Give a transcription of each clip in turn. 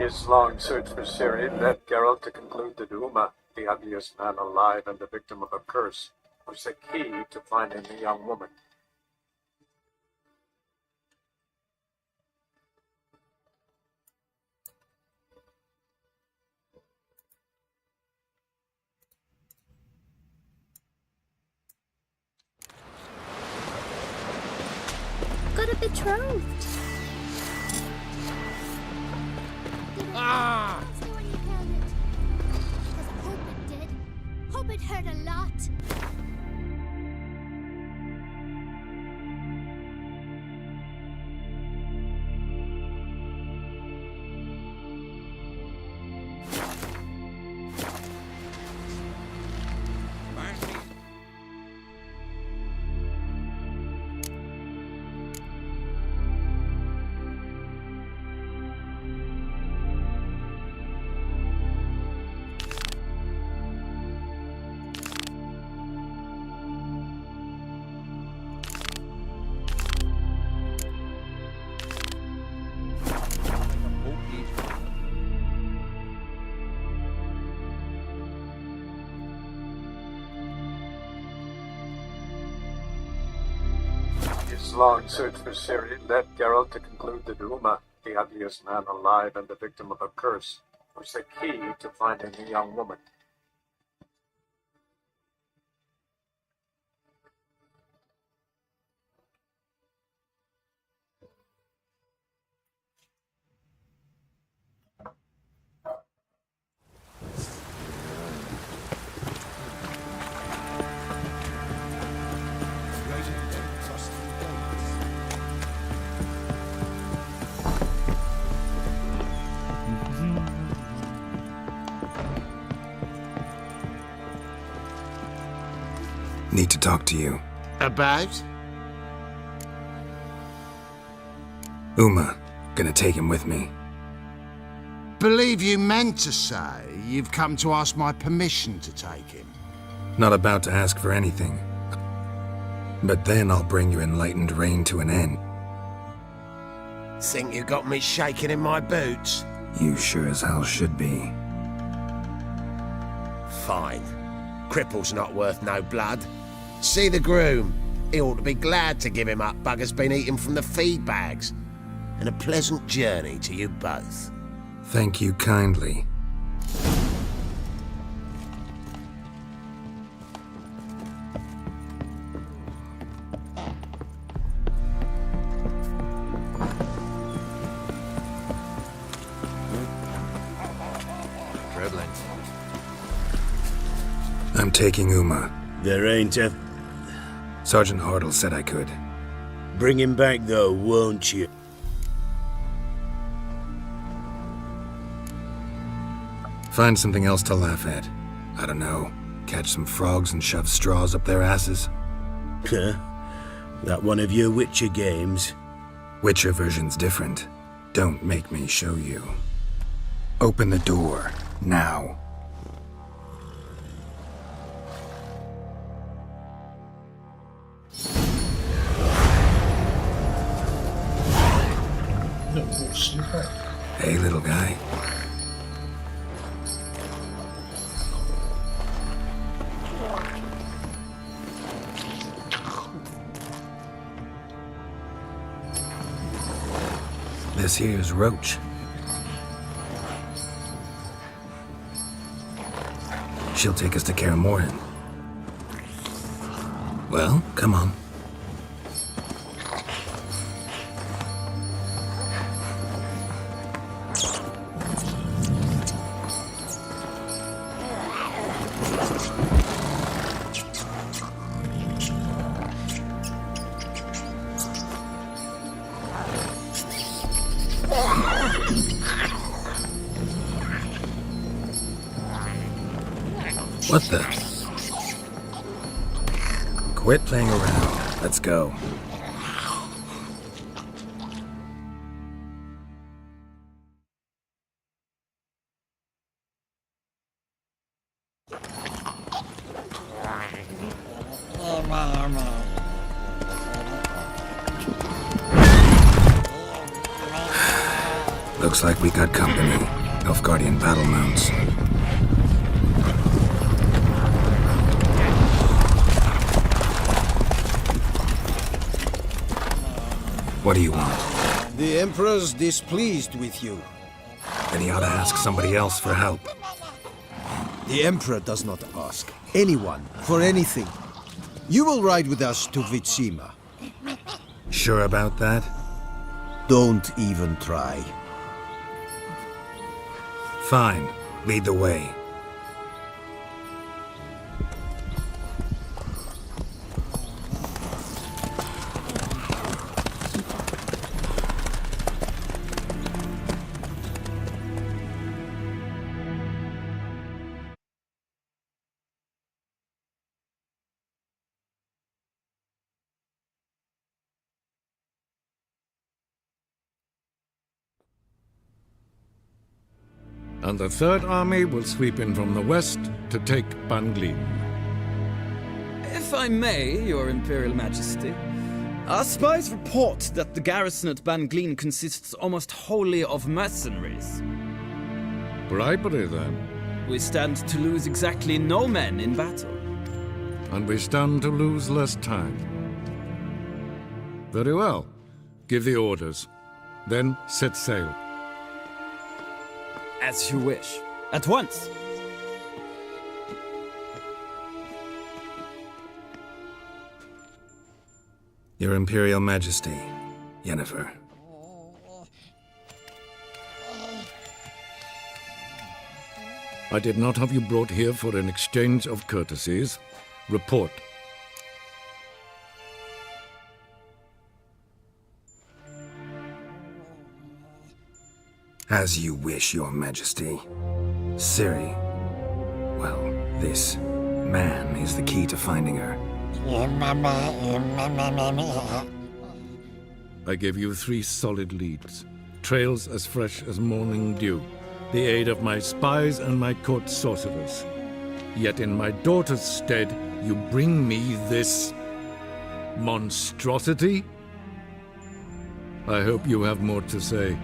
His long search for Ciri led Geralt to conclude that Uma, the ugliest man alive and the victim of a curse, was the key to finding the young woman. Got a betrothed. Ah! Ask me when you killed it. 'Cause I hope it did. Hope it hurt a lot. His long search for Ciri led Geralt to conclude that Uma, the ugliest man alive and the victim of a curse, was the key to finding the young woman. Need to talk to you. About? Uma, gonna take him with me. Believe you meant to say you've come to ask my permission to take him. Not about to ask for anything. But then I'll bring your enlightened reign to an end. Think you got me shaking in my boots? You sure as hell should be. Fine. Cripple's not worth no blood. See the groom. He ought to be glad to give him up. Bugger's been eating from the feed bags. And a pleasant journey to you both. Thank you kindly. Dribbling. I'm taking Uma. There ain't a... Sergeant Hartle said I could. Bring him back though, won't you? Find something else to laugh at. I don't know. Catch some frogs and shove straws up their asses. Huh? That one of your Witcher games? Witcher version's different. Don't make me show you. Open the door, now. Hey, little guy. This here's Roach. She'll take us to Kaer Morhen. Well, come on. What the? Quit playing around. Let's go. Looks like we got company. Elfguardian battle mounts. What do you want? The Emperor's displeased with you. Then he ought to ask somebody else for help. The Emperor does not ask anyone for anything. You will ride with us to Vitsima. Sure about that? Don't even try. Fine. Lead the way. And the Third Army will sweep in from the west to take Banglin. If I may, Your Imperial Majesty, our spies report that the garrison at Banglin consists almost wholly of mercenaries. Bribery, then. We stand to lose exactly no men in battle. And we stand to lose less time. Very well. Give the orders. Then set sail. As you wish. At once! Your Imperial Majesty, Yennefer. I did not have you brought here for an exchange of courtesies. Report. As you wish, Your Majesty. Ciri. Well, this man is the key to finding her. I gave you 3 solid leads. Trails as fresh as morning dew. The aid of my spies and my court sorcerers. Yet in my daughter's stead, you bring me this monstrosity? I hope you have more to say.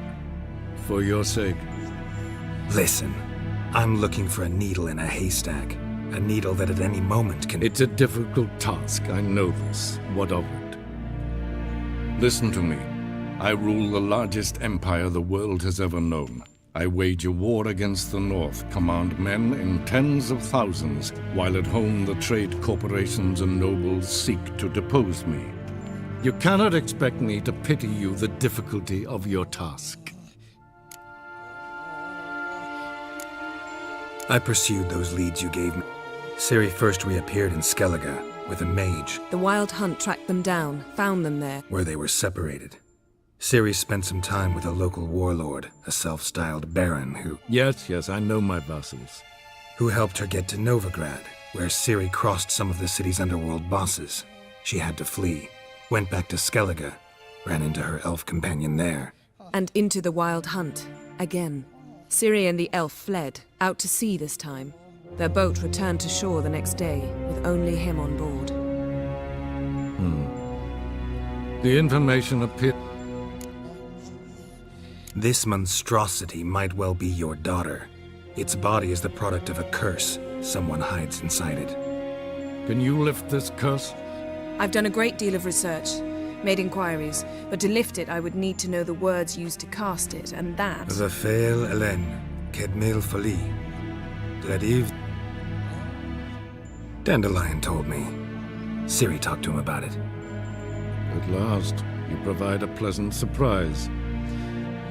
For your sake. Listen, I'm looking for a needle in a haystack. A needle that at any moment can... It's a difficult task, I know this. What of it? Listen to me. I rule the largest empire the world has ever known. I wage a war against the North, command men in tens of thousands, while at home the trade corporations and nobles seek to depose me. You cannot expect me to pity you the difficulty of your task. I pursued those leads you gave me. Ciri first reappeared in Skellige with a mage, The Wild Hunt tracked them down, found them there. where they were separated. Ciri spent some time with a local warlord, a self-styled baron Yes, I know my vassals. who helped her get to Novigrad, where Ciri crossed some of the city's underworld bosses. She had to flee, went back to Skellige, ran into her elf companion there. And into the Wild Hunt, again. Ciri and the elf fled, out to sea this time. Their boat returned to shore the next day, with only him on board. The information appeared... This monstrosity might well be your daughter. Its body is the product of a curse someone hides inside it. Can you lift this curse? I've done a great deal of research, made inquiries, but to lift it I would need to know the words used to cast it, and that... Vafael Elen, Kedmil Fali, Gladiv... Dandelion told me. Ciri talked to him about it. At last, you provide a pleasant surprise.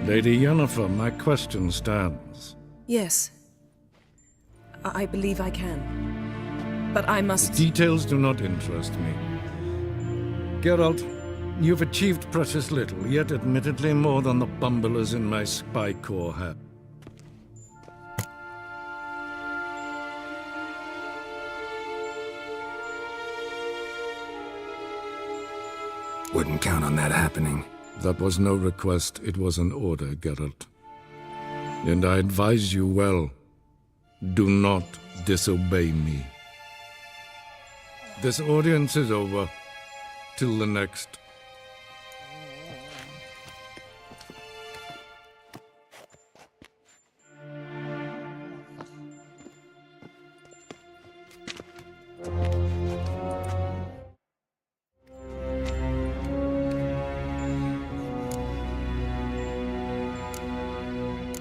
Lady Yennefer, my question stands. Yes. I believe I can. But I must... Details do not interest me. Geralt, you've achieved precious little, yet admittedly more than the bumblers in my spy corps have. Wouldn't count on that happening. That was no request, it was an order, Geralt. And I advise you well. Do not disobey me. This audience is over. Till the next.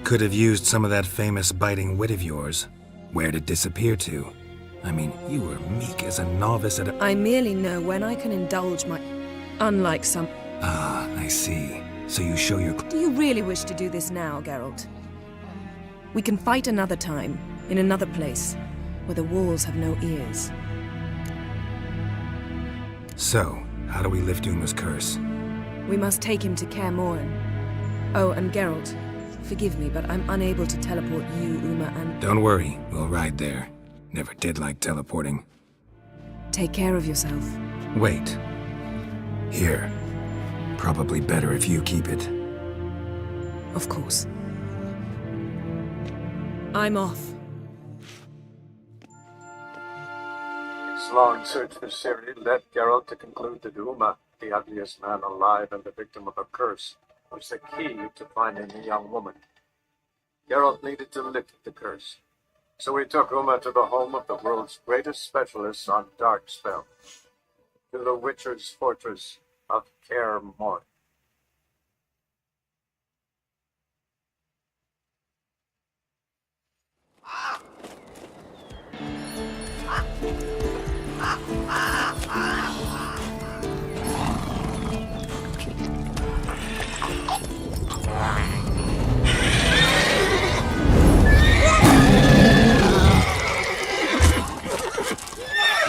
Could have used some of that famous biting wit of yours. Where'd it disappear to? I mean, you were meek as a novice at a— I merely know when I can indulge my... Unlike some... Ah, I see. So you show your... Do you really wish to do this now, Geralt? We can fight another time, in another place, where the walls have no ears. So, how do we lift Uma's curse? We must take him to Kaer Morhen. Oh, and Geralt, forgive me, but I'm unable to teleport you, Uma, and... Don't worry, we'll ride there. Never did like teleporting. Take care of yourself. Wait. Here. Probably better if you keep it. Of course. I'm off. His long search for Ciri led Geralt to conclude that Uma, the ugliest man alive and the victim of a curse, was the key to finding the young woman. Geralt needed to lift the curse, so he took Uma to the home of the world's greatest specialists on dark spells, to the Witcher's fortress of Kaer Morhen.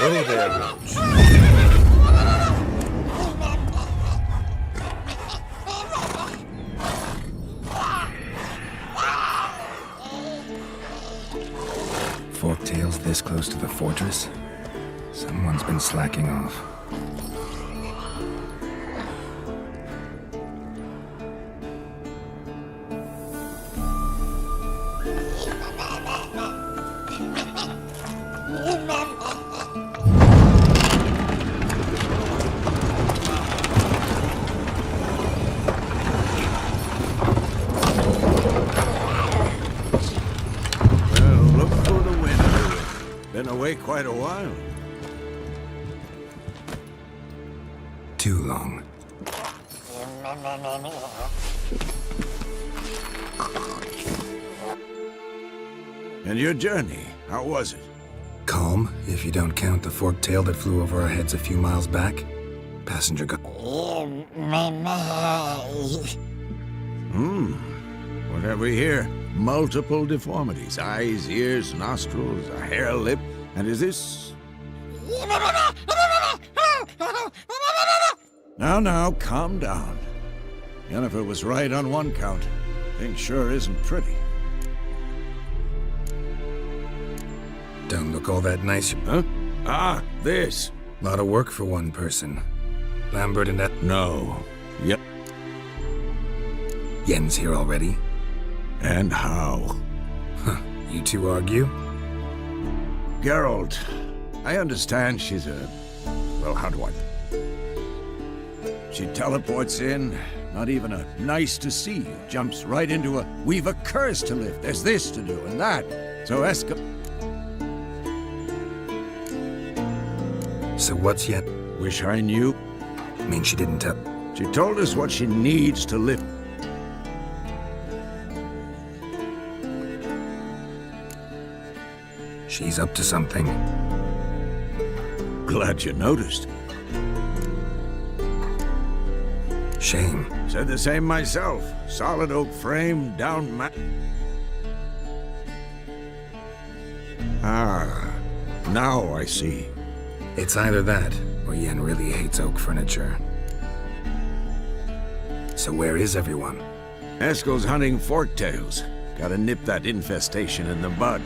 Oh, there, Roach. Forktails this close to the fortress? Someone's been slacking off. Been away quite a while. Too long. And your journey, how was it? Calm, if you don't count the forktail that flew over our heads a few miles back. Passenger got... What have we here? Multiple deformities. Eyes, ears, nostrils, a hair lip. And is this... Now, calm down. Yennefer was right on one count. Thing sure isn't pretty. Don't look all that nice. Huh? Ah, this. Lot of work for one person. Lambert and that... No. Yep. Yen's here already? And how? Huh. You two argue? Geralt, I understand she's a... Well, how do I... She teleports in, not even a nice to see you, jumps right into a, we've a curse to lift, there's this to do and that. So So what's yet? Wish I knew. I mean, she didn't tell... She told us what she needs to lift. She's up to something. Glad you noticed. Shame. Said the same myself. Solid oak frame, down Ah, now I see. It's either that, or Yen really hates oak furniture. So where is everyone? Eskel's hunting forktails. Gotta nip that infestation in the bud.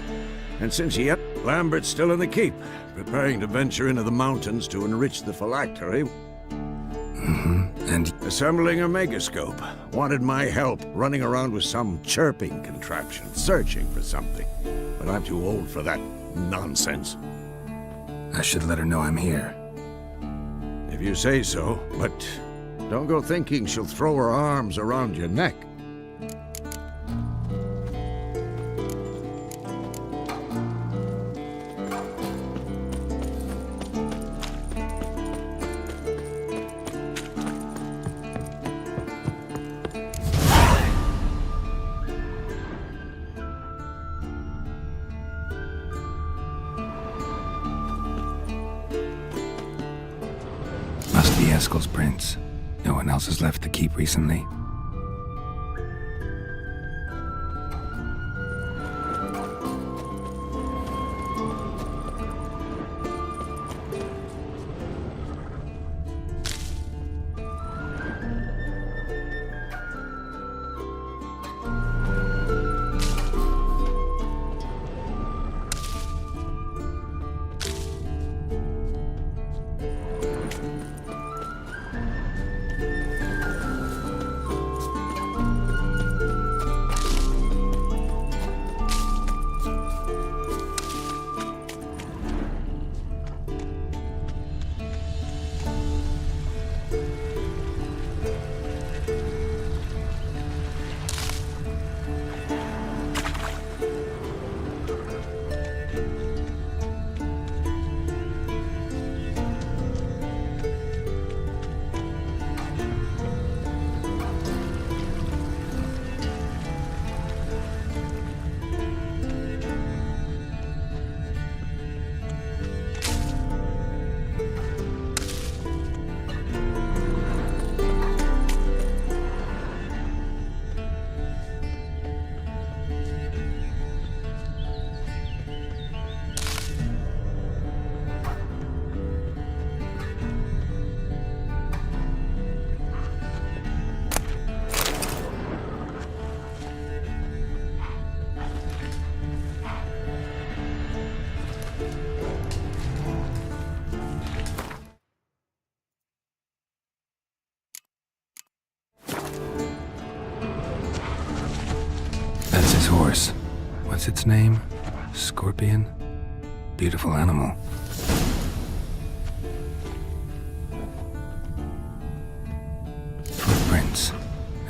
And since yet, Lambert's still in the keep, preparing to venture into the mountains to enrich the phylactery. And... Assembling a megascope. Wanted my help running around with some chirping contraption, searching for something. But I'm too old for that nonsense. I should let her know I'm here. If you say so, but don't go thinking she'll throw her arms around your neck. Eskel's prints. No one else has left the keep recently. That's his horse. What's its name? Scorpion? Beautiful animal. Footprints.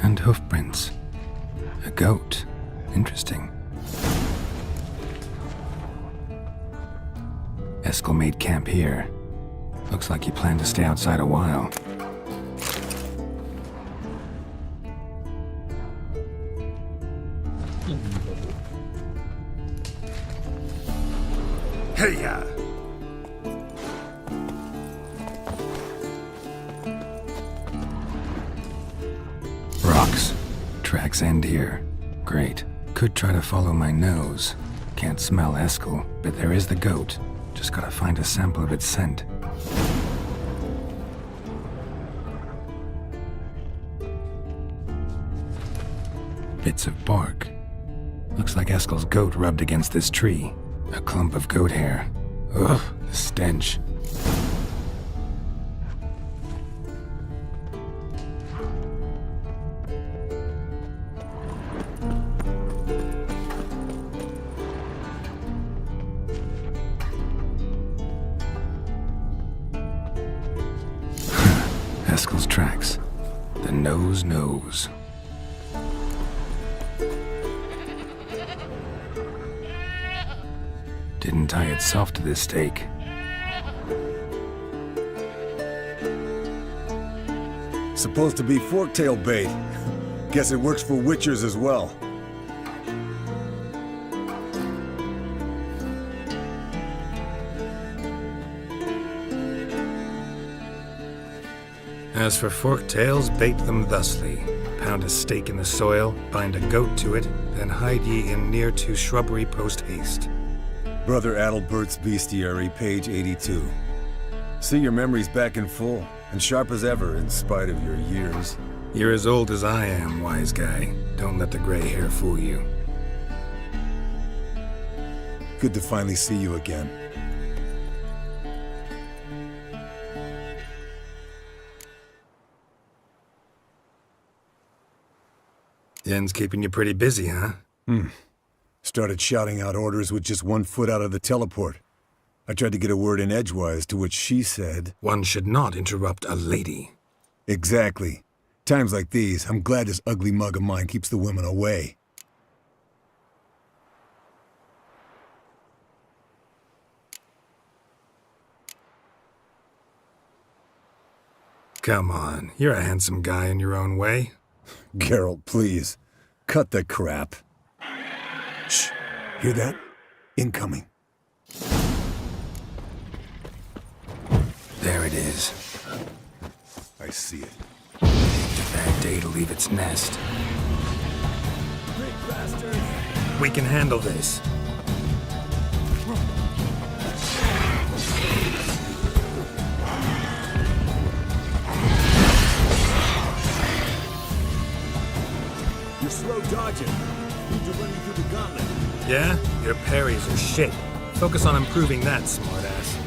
And hoofprints. A goat. Interesting. Eskel made camp here. Looks like he planned to stay outside a while. Hey-ya! Rocks. Tracks end here. Great. Could try to follow my nose. Can't smell Eskel, but there is the goat. Just gotta find a sample of its scent. Bits of bark. Looks like Eskel's goat rubbed against this tree. A clump of goat hair. Ugh, the stench. Eskel's tracks. The nose knows. Didn't tie itself to this stake. Supposed to be forktail bait. Guess it works for witchers as well. As for forktails, bait them thusly. Pound a stake in the soil, bind a goat to it, then hide ye in near to shrubbery post haste. Brother Adalbert's Bestiary, page 82. See, your memory's back in full, and sharp as ever in spite of your years. You're as old as I am, wise guy. Don't let the gray hair fool you. Good to finally see you again. Yen's keeping you pretty busy, huh? Started shouting out orders with just 1 foot out of the teleport. I tried to get a word in edgewise, to which she said... One should not interrupt a lady. Exactly. Times like these, I'm glad this ugly mug of mine keeps the women away. Come on, you're a handsome guy in your own way. Geralt, please. Cut the crap. Shh. Hear that? Incoming. There it is. I see it. It's a bad day to leave its nest. We can handle this. You're slow dodging. Need to run you through the gauntlet. Yeah? Your parries are shit. Focus on improving that, smartass.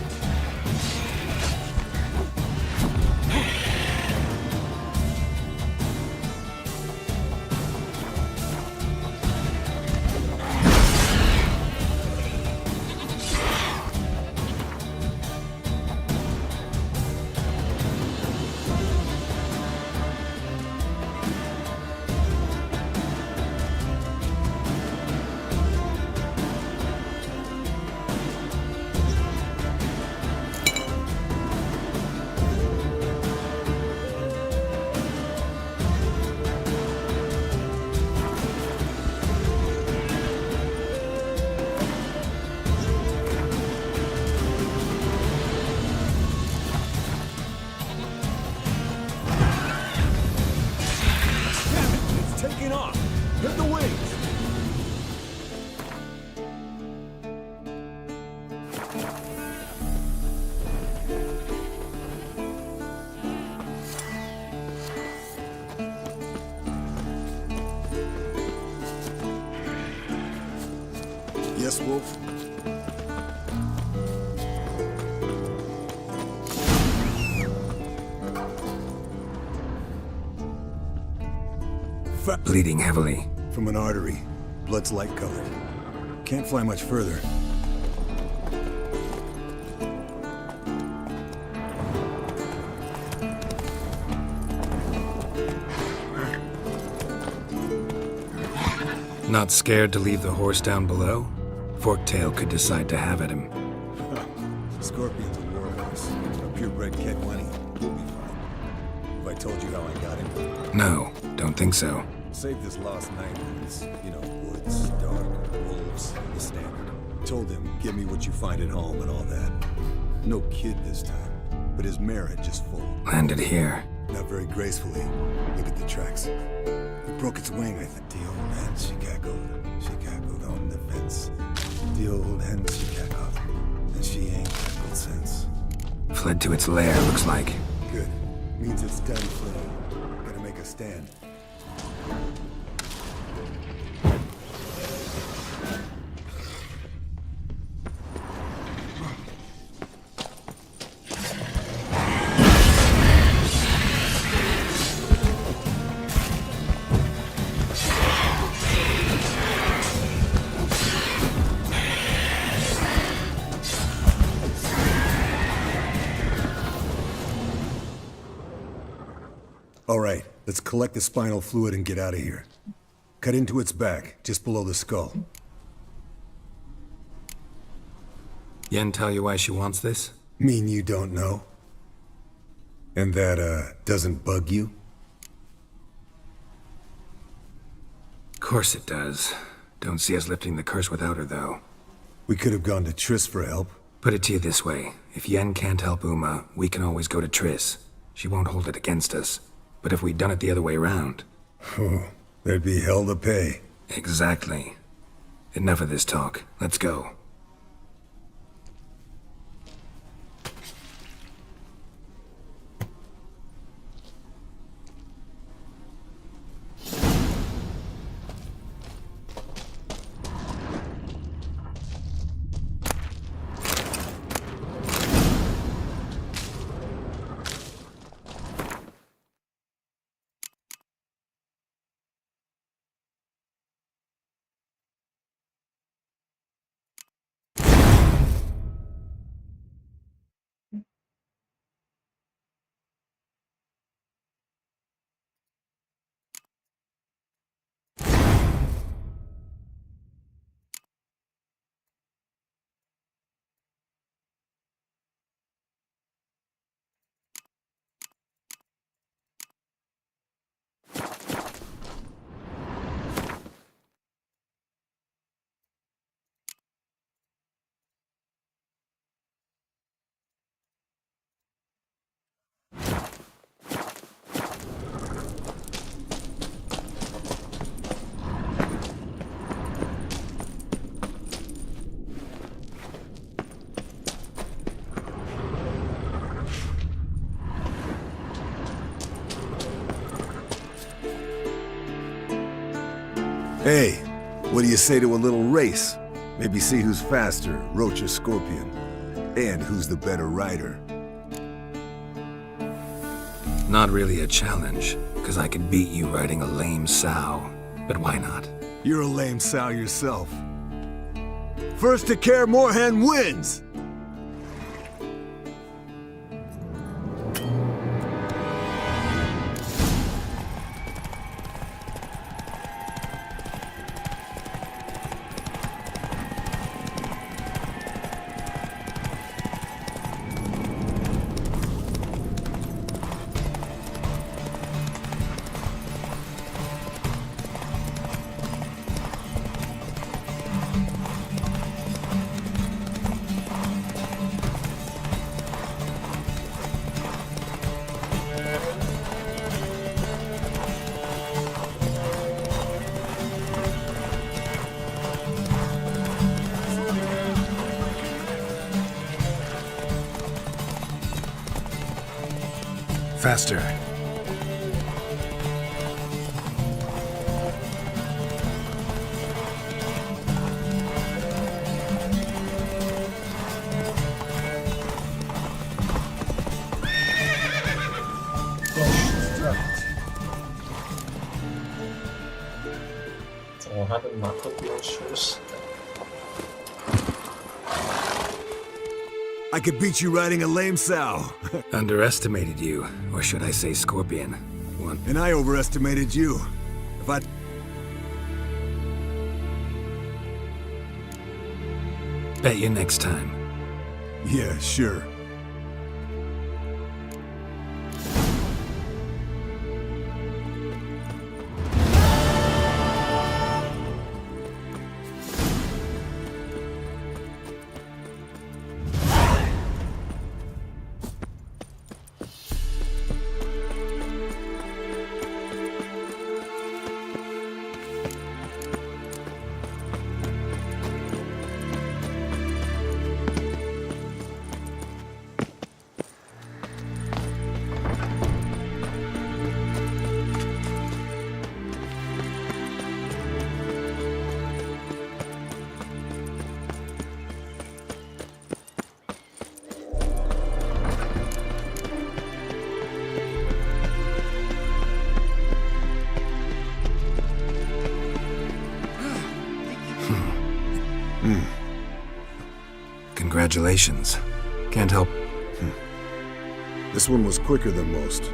Taking off! Hit the wings! Yes, Wolf? Bleeding heavily. From an artery. Blood's light colored. Can't fly much further. Not scared to leave the horse down below? Forktail could decide to have at him. Scorpion's a warhorse. A purebred Kedwani. You'll be fine. Have I told you how I got him? No, don't think so. Saved his lost nightmares. You know, woods, dark, wolves, the standard. Told him, give me what you find at home and all that. No kid this time, but his mare had just full. Landed here. Not very gracefully. Look at the tracks. It broke its wing, I think. The old hen she cackled on the fence. The old hen she cackled, and she ain't cackled since. Fled to its lair, looks like. Good. Means it's done fleeing. Gotta make a stand. All right, let's collect the spinal fluid and get out of here. Cut into its back, just below the skull. Yen tell you why she wants this? Mean you don't know? And that, doesn't bug you? Course it does. Don't see us lifting the curse without her, though. We could have gone to Triss for help. Put it to you this way. If Yen can't help Uma, we can always go to Triss. She won't hold it against us. But if we'd done it the other way around... Oh, there'd be hell to pay. Exactly. Enough of this talk. Let's go. Hey, what do you say to a little race? Maybe see who's faster, Roach or Scorpion. And who's the better rider. Not really a challenge, because I could beat you riding a lame sow. But why not? You're a lame sow yourself. First to Kaer Morhen wins! Faster. I could beat you riding a lame sow. Underestimated you, or should I say Scorpion. One. And I overestimated you. If I... Bet you next time. Yeah, sure. Congratulations. Can't help. This one was quicker than most.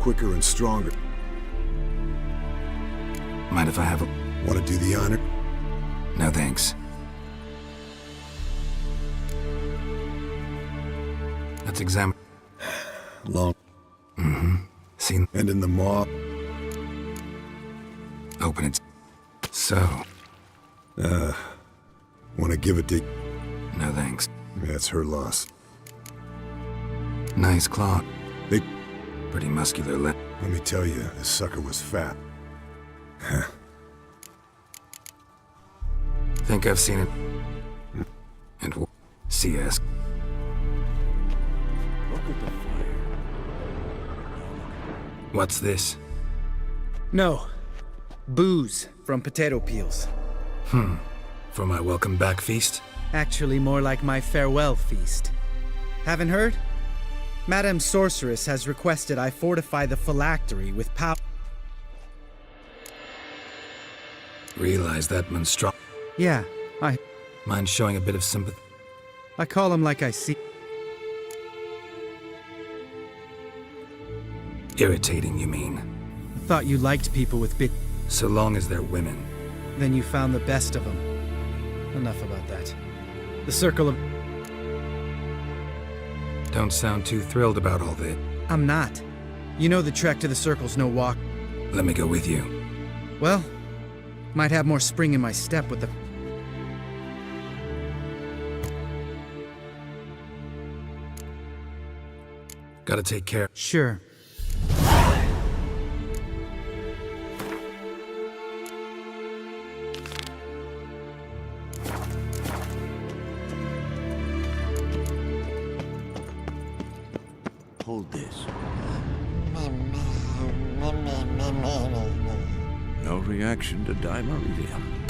Quicker and stronger. Mind if I have a... Want to do the honor? No thanks. Let's examine... Long. Seen... And in the maw. Open it. So... Want to give it to... No thanks. That's her loss. Nice claw. They... Pretty muscular lip. Let me tell you, this sucker was fat. Think I've seen it. And CS. Look at the fire. What's this? No. Booze from potato peels. For my welcome back feast? Actually, more like my farewell feast. Haven't heard? Madame Sorceress has requested I fortify the phylactery with power. Realize that monstro... Yeah, Mind showing a bit of sympathy? I call him like I see. Irritating, you mean? I thought you liked people with bit. So long as they're women. Then you found the best of them. Enough about that. The circle of... Don't sound too thrilled about all this. I'm not. You know the trek to the circle's no walk. Let me go with you. Well, might have more spring in my step with the... Gotta take care. Sure. Hold this. No reaction to dimeridium.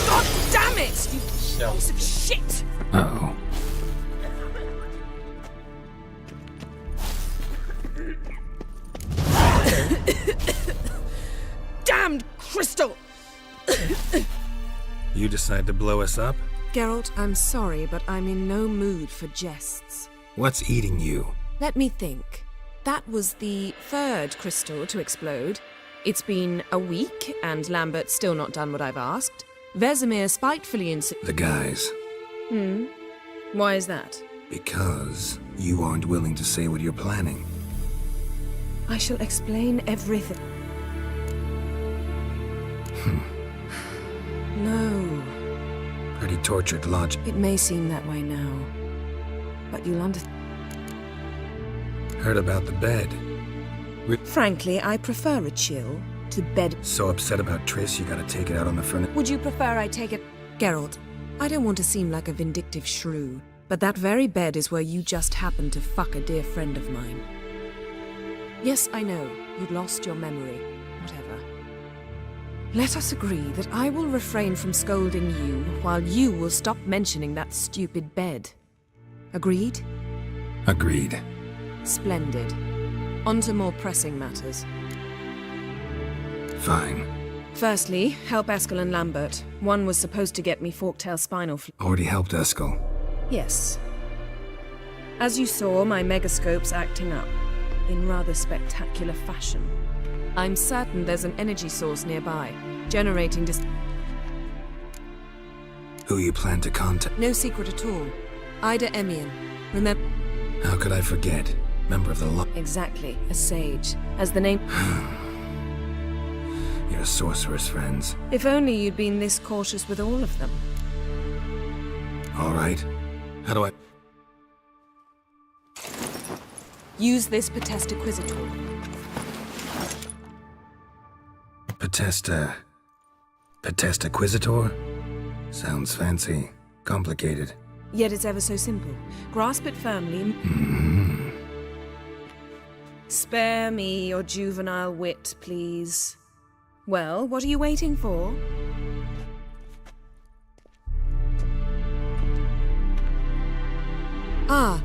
God damn it! You piece of shit! Uh-oh. Damned crystal! You decide to blow us up? Geralt, I'm sorry, but I'm in no mood for jests. What's eating you? Let me think. That was the third crystal to explode. It's been a week, and Lambert's still not done what I've asked. Vesemir spitefully The guys. Why is that? Because you aren't willing to say what you're planning. I shall explain everything. No. Pretty tortured logic. It may seem that way now, but you'll understand. Heard about the bed. Frankly, I prefer a chill to bed. So upset about Triss, you gotta take it out on the furniture. Would you prefer I take it? Geralt, I don't want to seem like a vindictive shrew, but that very bed is where you just happened to fuck a dear friend of mine. Yes, I know, you'd lost your memory. Whatever. Let us agree that I will refrain from scolding you while you will stop mentioning that stupid bed. Agreed? Agreed. Splendid. On to more pressing matters. Fine. Firstly, help Eskel and Lambert. One was supposed to get me forktail spinal Already helped Eskel. Yes. As you saw, my megascope's acting up. In rather spectacular fashion. I'm certain there's an energy source nearby, generating Who you plan to contact? No secret at all. Ida Emian. Remember? How could I forget? Member of the law. Exactly, a sage. As the name... Your sorceress friends. If only you'd been this cautious with all of them. All right. How do I... Use this Potestaquisitor. Potestaquisitor? Sounds fancy. Complicated. Yet it's ever so simple. Grasp it firmly. Spare me your juvenile wit, please. Well, what are you waiting for? Ah,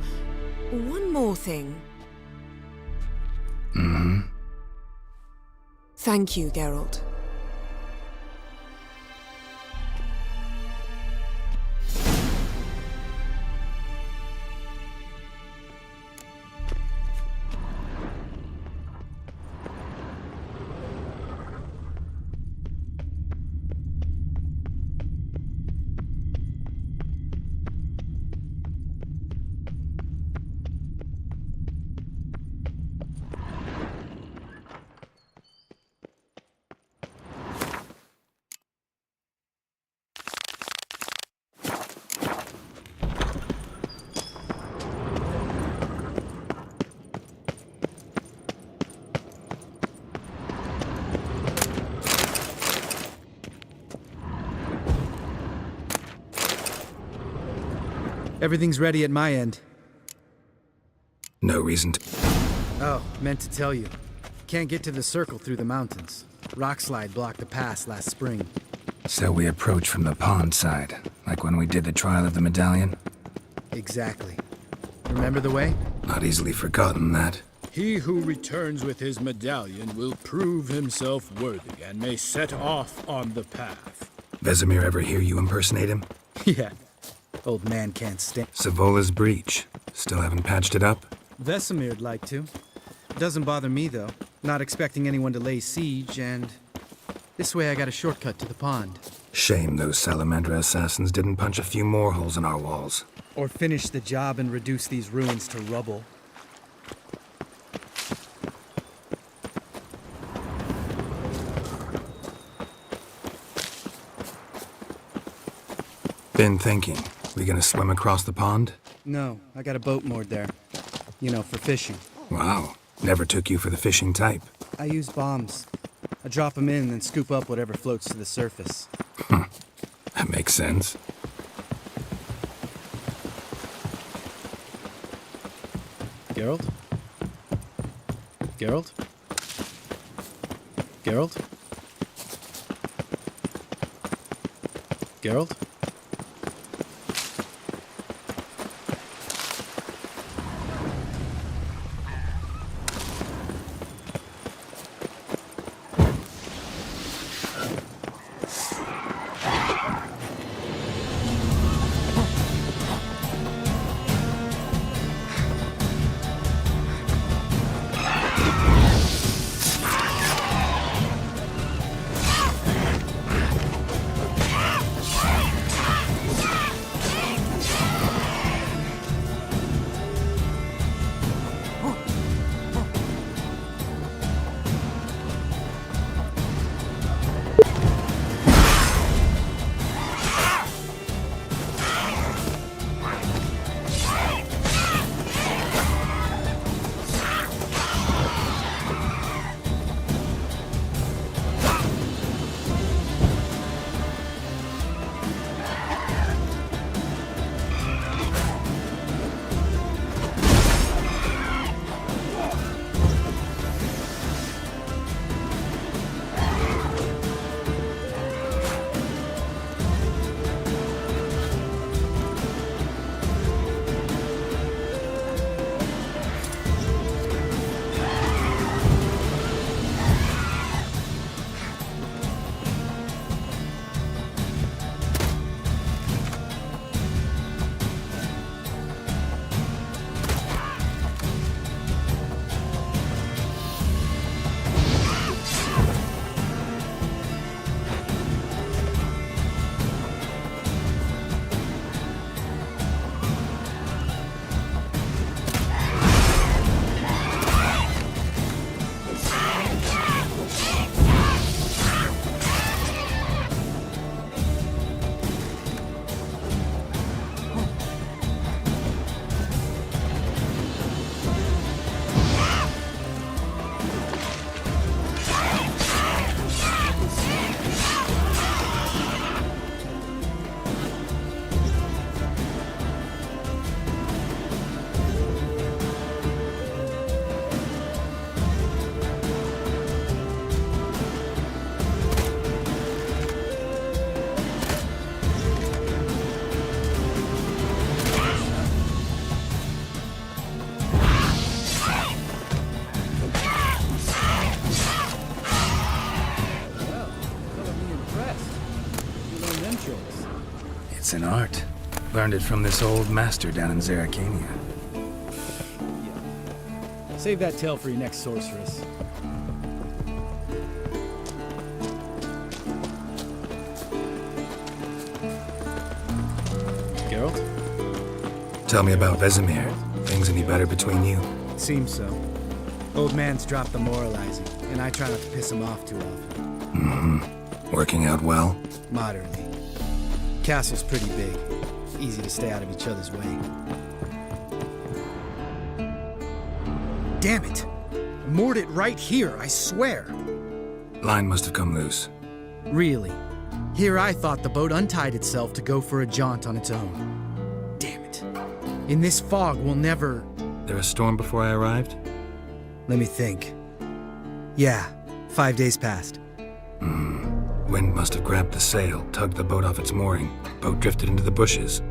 one more thing. Thank you, Geralt. Everything's ready at my end. No reason to... Oh, meant to tell you. Can't get to the circle through the mountains. Rockslide blocked the pass last spring. So we approach from the pond side, like when we did the trial of the medallion? Exactly. Remember the way? Not easily forgotten, that. He who returns with his medallion will prove himself worthy and may set off on the path. Vesemir ever hear you impersonate him? Yeah. Old man can't stand. Savola's breach. Still haven't patched it up? Vesemir'd like to. Doesn't bother me, though. Not expecting anyone to lay siege, and this way I got a shortcut to the pond. Shame those Salamandra assassins didn't punch a few more holes in our walls. Or finish the job and reduce these ruins to rubble. Been thinking. We gonna swim across the pond? No, I got a boat moored there. You know, for fishing. Wow. Never took you for the fishing type. I use bombs. I drop them in and scoop up whatever floats to the surface. That makes sense. Geralt? Geralt? Geralt? Geralt? It's an art. Learned it from this old master down in Zerrikania. Yeah. Save that tale for your next sorceress. Geralt? Tell me about Vesemir. Things any better between you? Seems so. Old man's dropped the moralizing, and I try not to piss him off too often. Mm-hmm. Working out well? Moderately. Castle's pretty big. Easy to stay out of each other's way. Damn it! I moored it right here, I swear! Line must have come loose. Really? Here I thought the boat untied itself to go for a jaunt on its own. Damn it. In this fog, we'll never... There a storm before I arrived? Let me think. Yeah, 5 days passed. Wind must have grabbed the sail, tugged the boat off its mooring. Boat drifted into the bushes.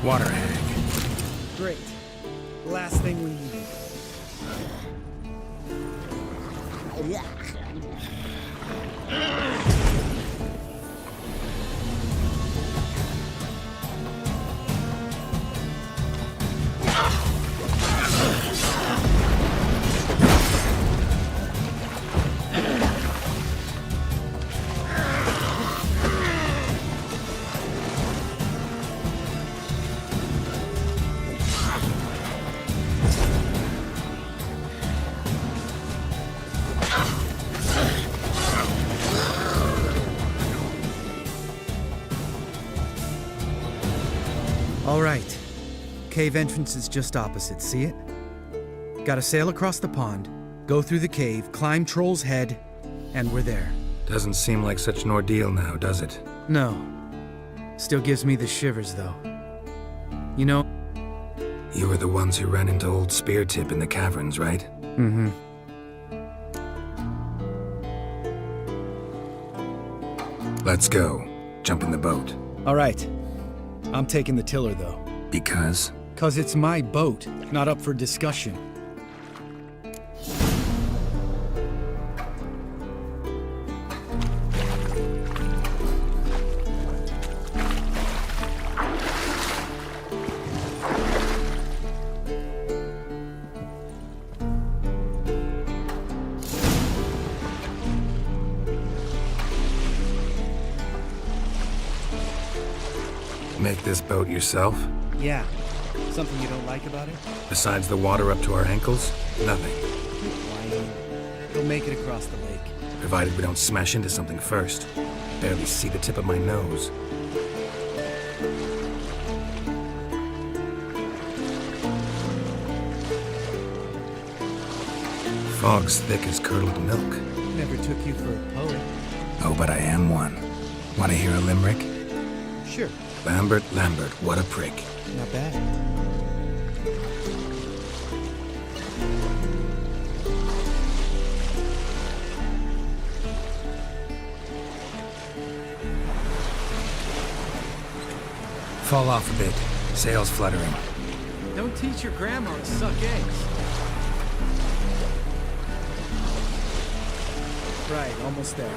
Water hag. Great. Last thing we need. All right. Cave entrance is just opposite, see it? Gotta sail across the pond, go through the cave, climb Troll's Head, and we're there. Doesn't seem like such an ordeal now, does it? No. Still gives me the shivers, though. You know... You were the ones who ran into old Spear Tip in the caverns, right? Mm-hmm. Let's go. Jump in the boat. All right. I'm taking the tiller, though. Because? 'Cause it's my boat, not up for discussion. Make this boat yourself? Yeah. Something you don't like about it? Besides the water up to our ankles? Nothing. We'll make it across the lake. Provided we don't smash into something first. Barely see the tip of my nose. Fog's thick as curdled milk. Never took you for a poet. Oh, but I am one. Want to hear a limerick? Sure. Lambert, what a prick. Not bad. Fall off a bit. Sails fluttering. Don't teach your grandma to suck eggs. Right, almost there.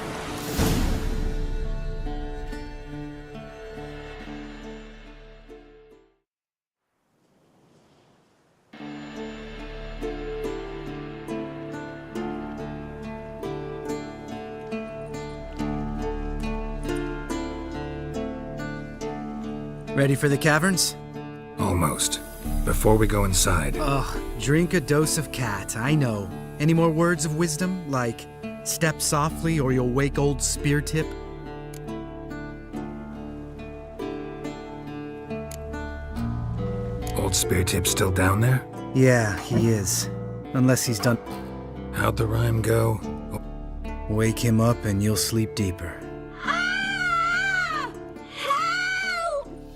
Ready for the caverns? Almost. Before we go inside... Ugh, drink a dose of cat, I know. Any more words of wisdom, like, step softly or you'll wake old Spear Tip? Old Spear Tip still down there? Yeah, he is. Unless he's done... How'd the rhyme go? Wake him up and you'll sleep deeper.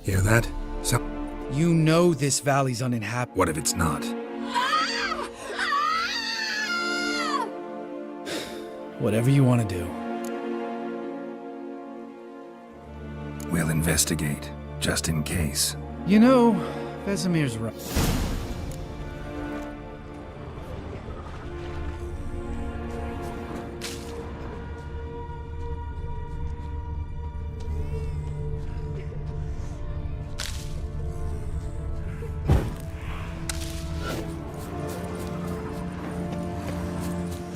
Hear that? You know this valley's uninhabited. What if it's not? Whatever you want to do. We'll investigate, just in case. You know, Vesemir's right.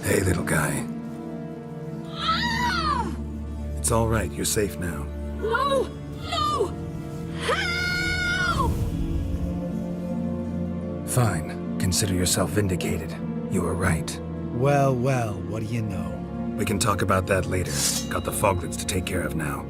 Hey, little guy. It's all right. You're safe now. No! No! Help! Fine. Consider yourself vindicated. You were right. Well, well, what do you know? We can talk about that later. Got the foglets to take care of now.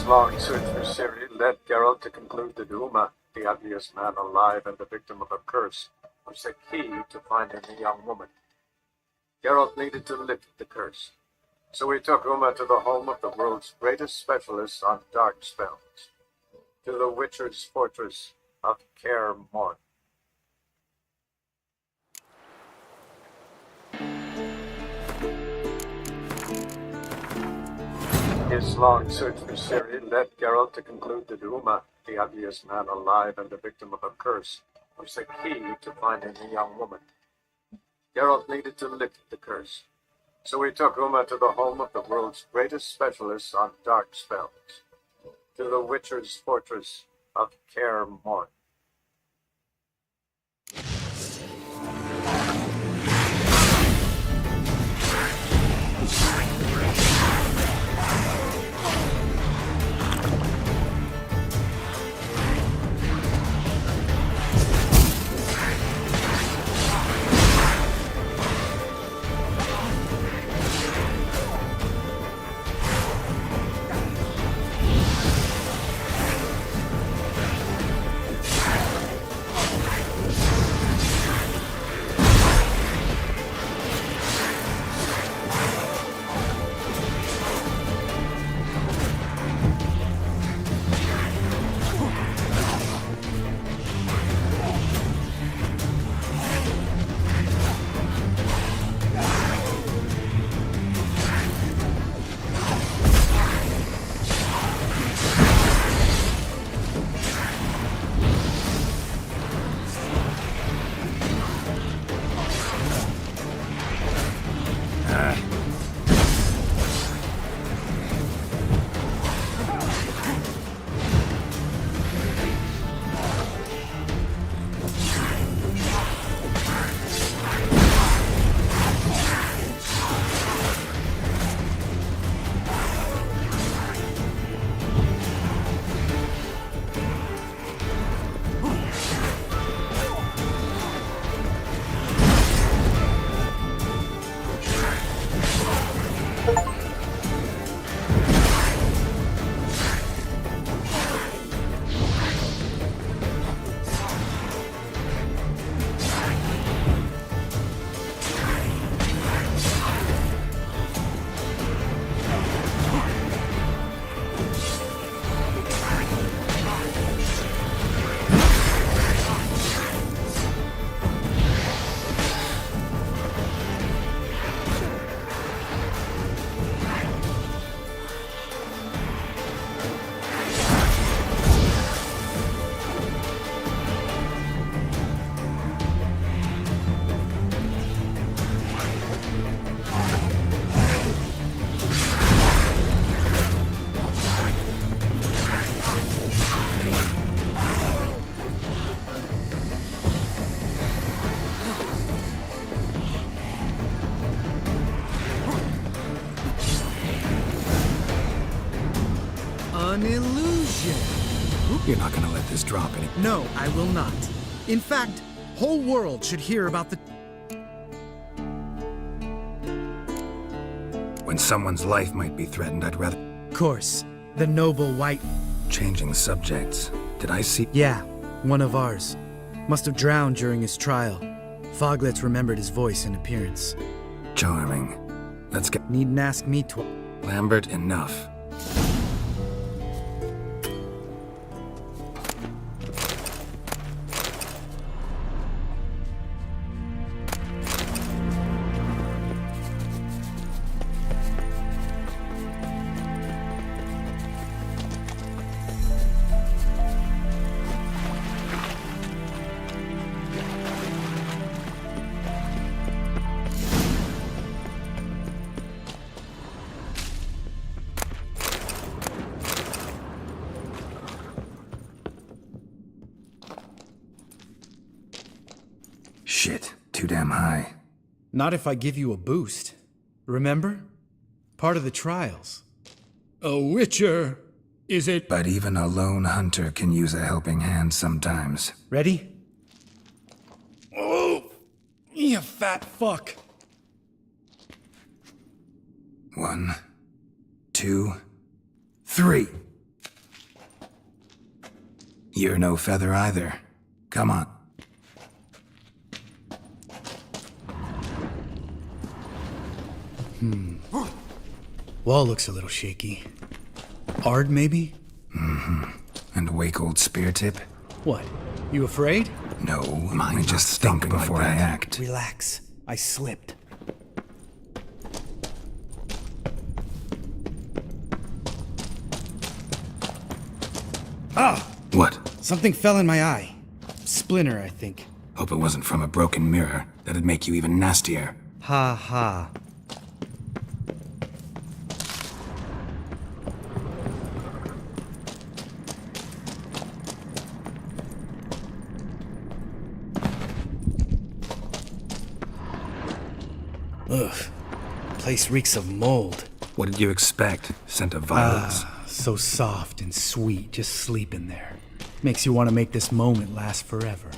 His long search for Ciri led Geralt to conclude that Uma, the ugliest man alive and the victim of a curse, was the key to finding the young woman. Geralt needed to lift the curse, so he took Uma to the home of the world's greatest specialist on dark spells, to the Witcher's fortress of Kaer Morhen. His long search for Ciri led Geralt to conclude that Uma, the ugliest man alive and the victim of a curse, was the key to finding the young woman. Geralt needed to lift the curse, so he took Uma to the home of the world's greatest specialist on dark spells, to the Witcher's fortress of Kaer Morhen. An illusion. You're not gonna let this drop any. No, I will not. In fact, whole world should hear about the... When someone's life might be threatened, I'd rather... Course, the noble white... Changing subjects. Did I see... Yeah, one of ours. Must have drowned during his trial. Foglets remembered his voice and appearance. Charming. Let's get... Needn't ask me to... Lambert, enough. Shit, too damn high. Not if I give you a boost. Remember? Part of the trials. A witcher, is it? But even a lone hunter can use a helping hand sometimes. Ready? Oh, you fat fuck. 1, 2, 3. You're no feather either. Come on. Wall looks a little shaky. Ard, maybe? And wake old spear tip? What? You afraid? No, I just think before I act. Relax. I slipped. Ah! What? Something fell in my eye. Splinter, I think. Hope it wasn't from a broken mirror. That'd make you even nastier. Ha ha. Ugh. Place reeks of mold. What did you expect? Scent of violets? So soft and sweet, just sleeping there. Makes you want to make this moment last forever.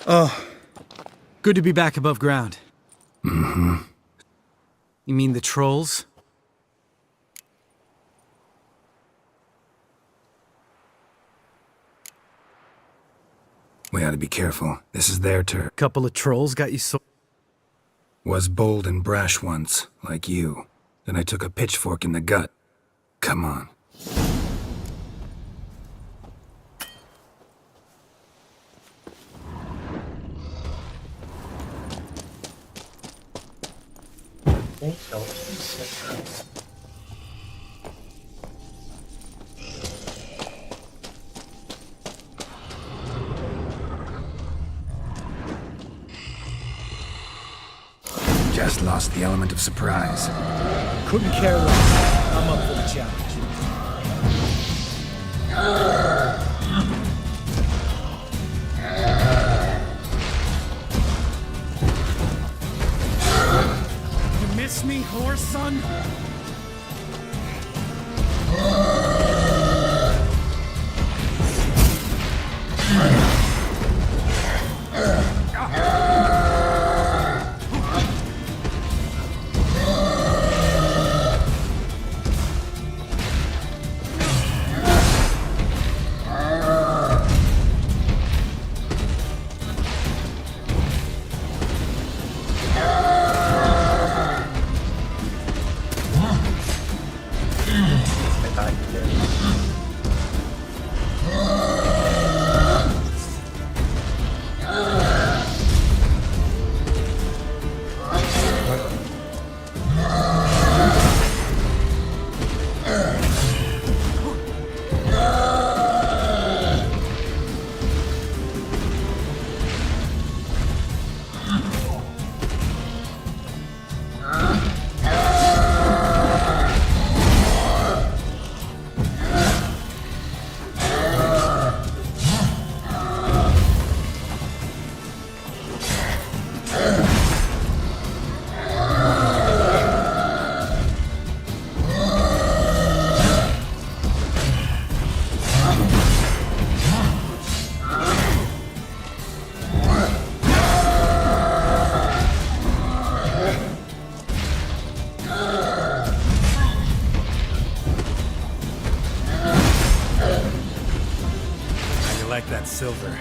Oh, good to be back above ground. Mm-hmm. You mean the trolls? We ought to be careful. This is their turn. Couple of trolls got you so... Was bold and brash once, like you. Then I took a pitchfork in the gut. Come on. Just lost the element of surprise. Couldn't care less. I'm up for the challenge. You miss me, horse son? Like that silver.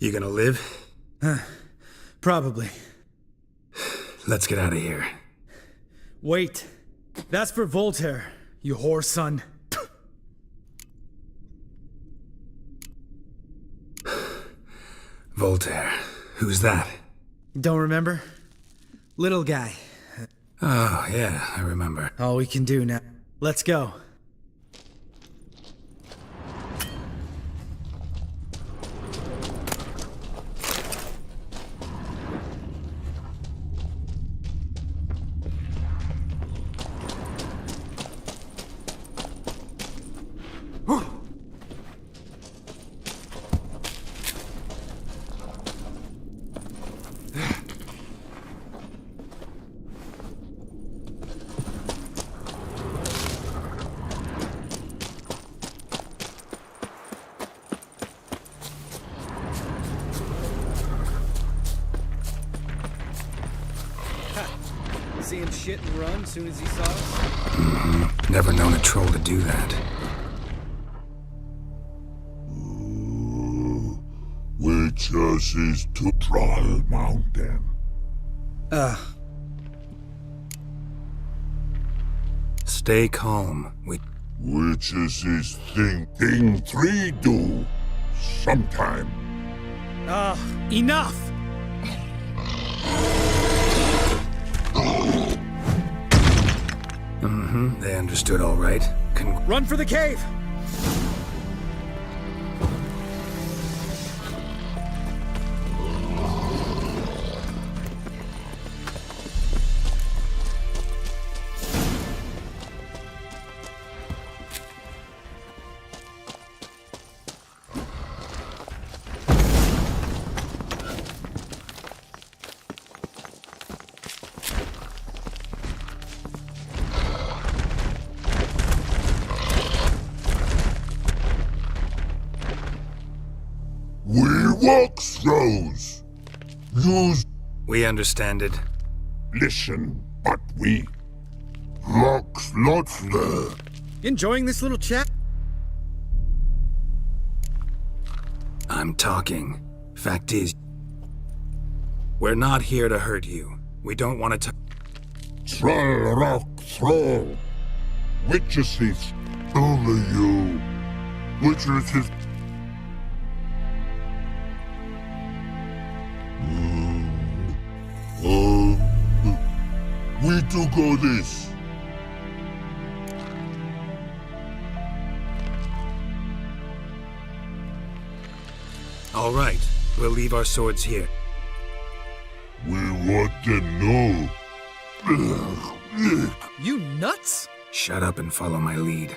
You gonna live? Probably. Let's get out of here. Wait. That's for Voltaire, you whore son. Voltaire. Who's that? Don't remember? Little guy. Oh, yeah, I remember. All we can do now. Let's go. See him shit and run as soon as he saw us? Never known a troll to do that. Witches is to Trial Mountain. Stay calm. Witches is thing 3 do. Sometime. Enough! They understood all right. Run for the cave! We walk throws. Use. We understand it. Listen, but we. Locks not there. Enjoying this little chat? I'm talking. Fact is, we're not here to hurt you. We don't want to Troll rock troll. Witches is only you. Witches is. We do go this. All right, we'll leave our swords here. We want them know. You nuts? Shut up and follow my lead.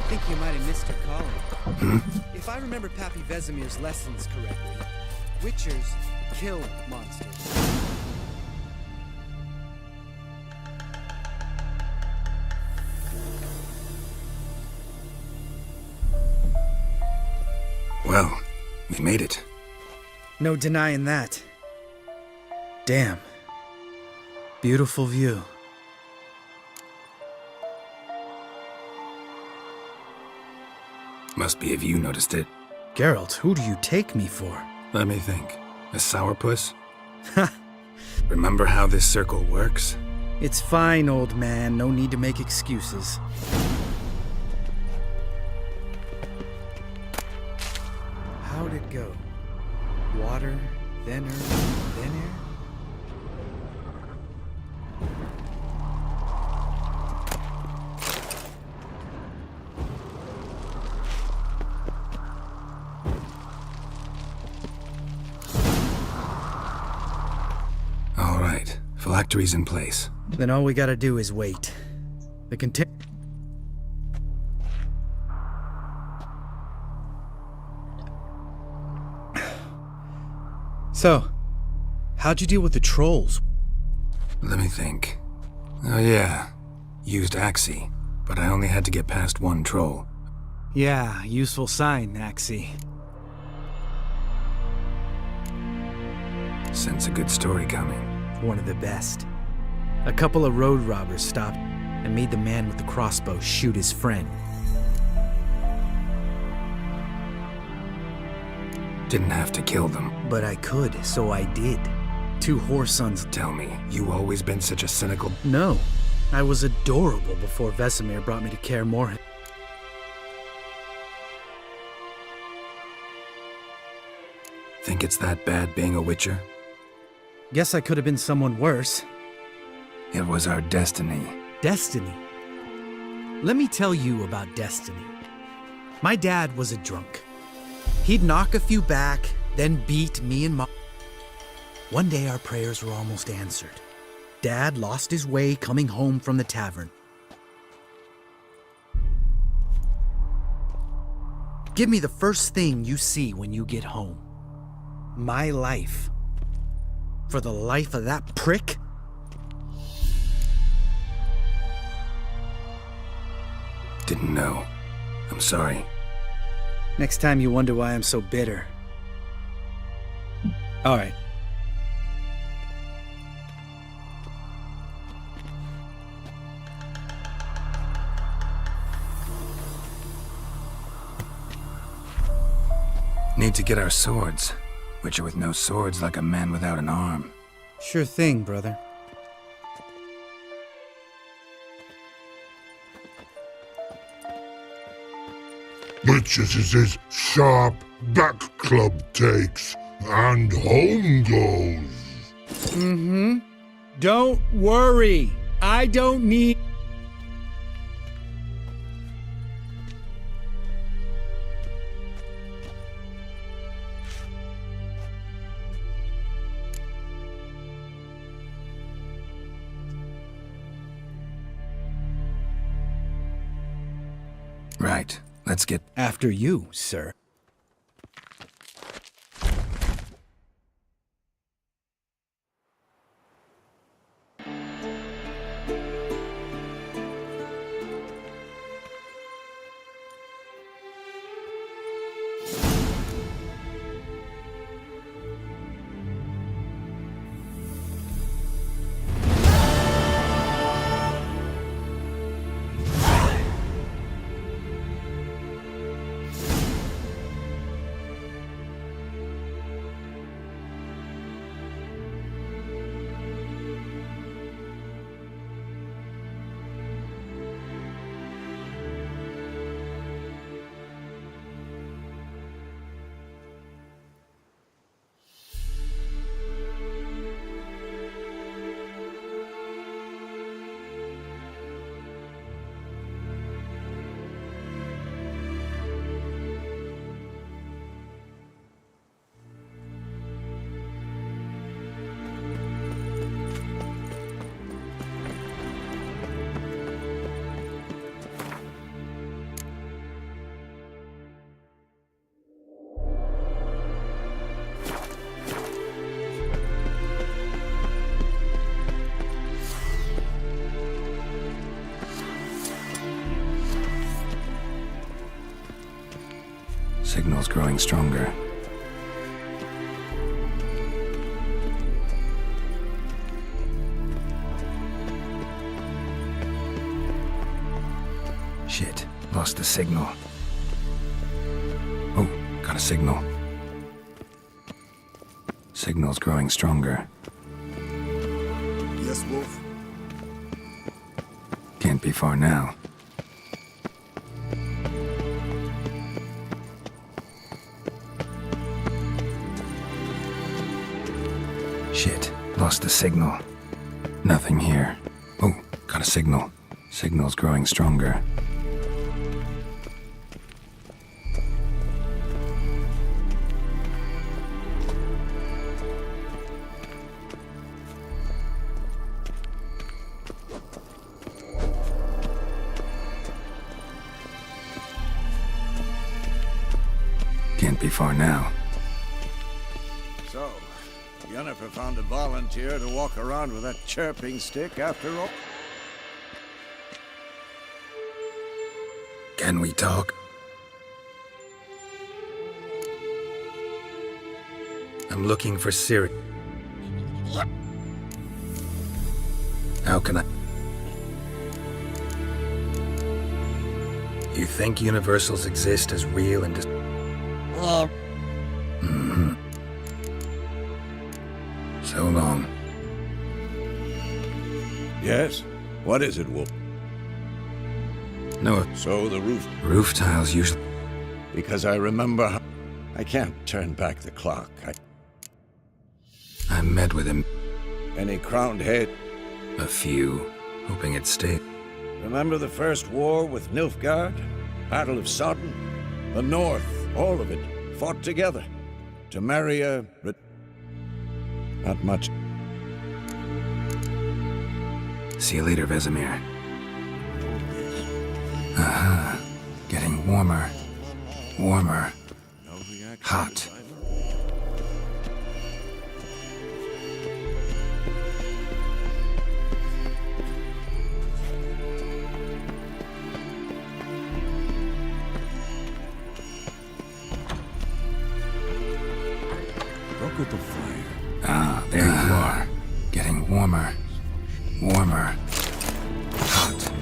I think you might have missed your calling. If I remember Pappy Vesemir's lessons correctly, Witchers kill monsters. Well, we made it. No denying that. Damn. Beautiful view. Must be if you noticed it. Geralt, who do you take me for? Let me think. A sourpuss? Remember how this circle works? It's fine, old man. No need to make excuses. How'd it go? Water, then earth, then air? All right, phylactery's in place. Then all we gotta do is wait. The So, how'd you deal with the trolls? Let me think. Oh yeah, used Axie, but I only had to get past one troll. Yeah, useful sign, Axie. Sense a good story coming. One of the best. A couple of road robbers stopped and made the man with the crossbow shoot his friend. Didn't have to kill them. But I could, so I did. 2 whoresons. Tell me, you always been such a cynical... No, I was adorable before Vesemir brought me to Kaer Morhen. Think it's that bad being a Witcher? Guess I could have been someone worse. It was our destiny. Destiny? Let me tell you about destiny. My dad was a drunk. He'd knock a few back, then beat me and Mom. One day our prayers were almost answered. Dad lost his way coming home from the tavern. Give me the first thing you see when you get home. My life. For the life of that prick? Didn't know. I'm sorry. Next time you wonder why I'm so bitter. All right. Need to get our swords. Witcher with no swords like a man without an arm. Sure thing, brother. Witches is his sharp back club takes, and home goes. Mm-hmm. Don't worry. I don't need... Right. Let's get... After you, sir. Signal's growing stronger. Shit, lost the signal. Oh, got a signal. Signal's growing stronger. Yes, Wolf? Can't be far now. Shit, lost the signal. Nothing here. Oh, got a signal. Signal's growing stronger. Can't be far now. So, Jennifer found a volunteer to walk around with that chirping stick after all. Can we talk? I'm looking for Siri. How can I... You think universals exist as real and... Mm-hmm. So long. Yes? What is it, Wolf? No. So the roof tiles usually... Because I remember how... I can't turn back the clock. I met with him. Any crowned head? A few, hoping it'd stay. Remember the first war with Nilfgaard? Battle of Sodden? The North, all of it, fought together. To marry a... Not much. See you later, Vesemir. Aha. Getting warmer. Warmer. Hot. Look at the fire. Ah, there you are. Getting warmer. Warmer. Hot.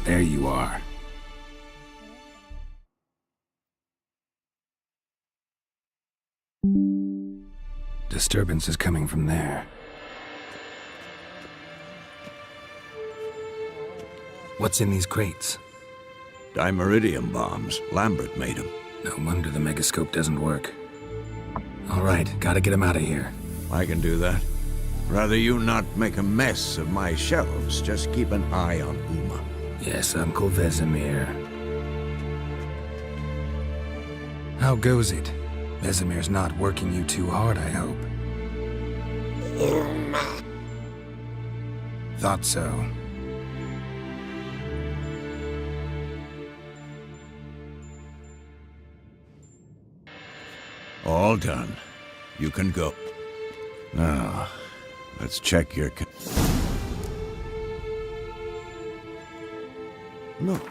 There you are. Disturbance is coming from there. What's in these crates? Dimeridium bombs. Lambert made them. No wonder the megascope doesn't work. All right, gotta get him out of here. I can do that. Rather you not make a mess of my shelves, just keep an eye on Uma. Yes, Uncle Vesemir. How goes it? Vesemir's not working you too hard, I hope. Thought so. All done. You can go. Now, let's check your... Look.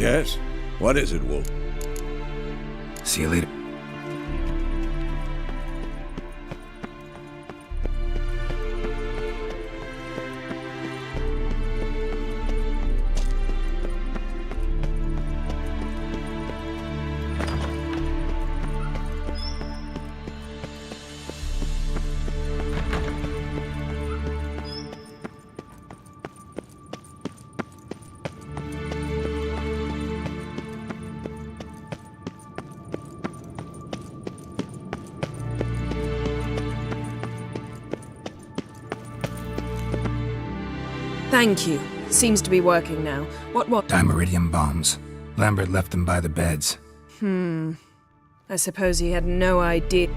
Yes? What is it, Wolf? See you later. Thank you. Seems to be working now. What? Dimeridium bombs. Lambert left them by the beds. I suppose he had no idea.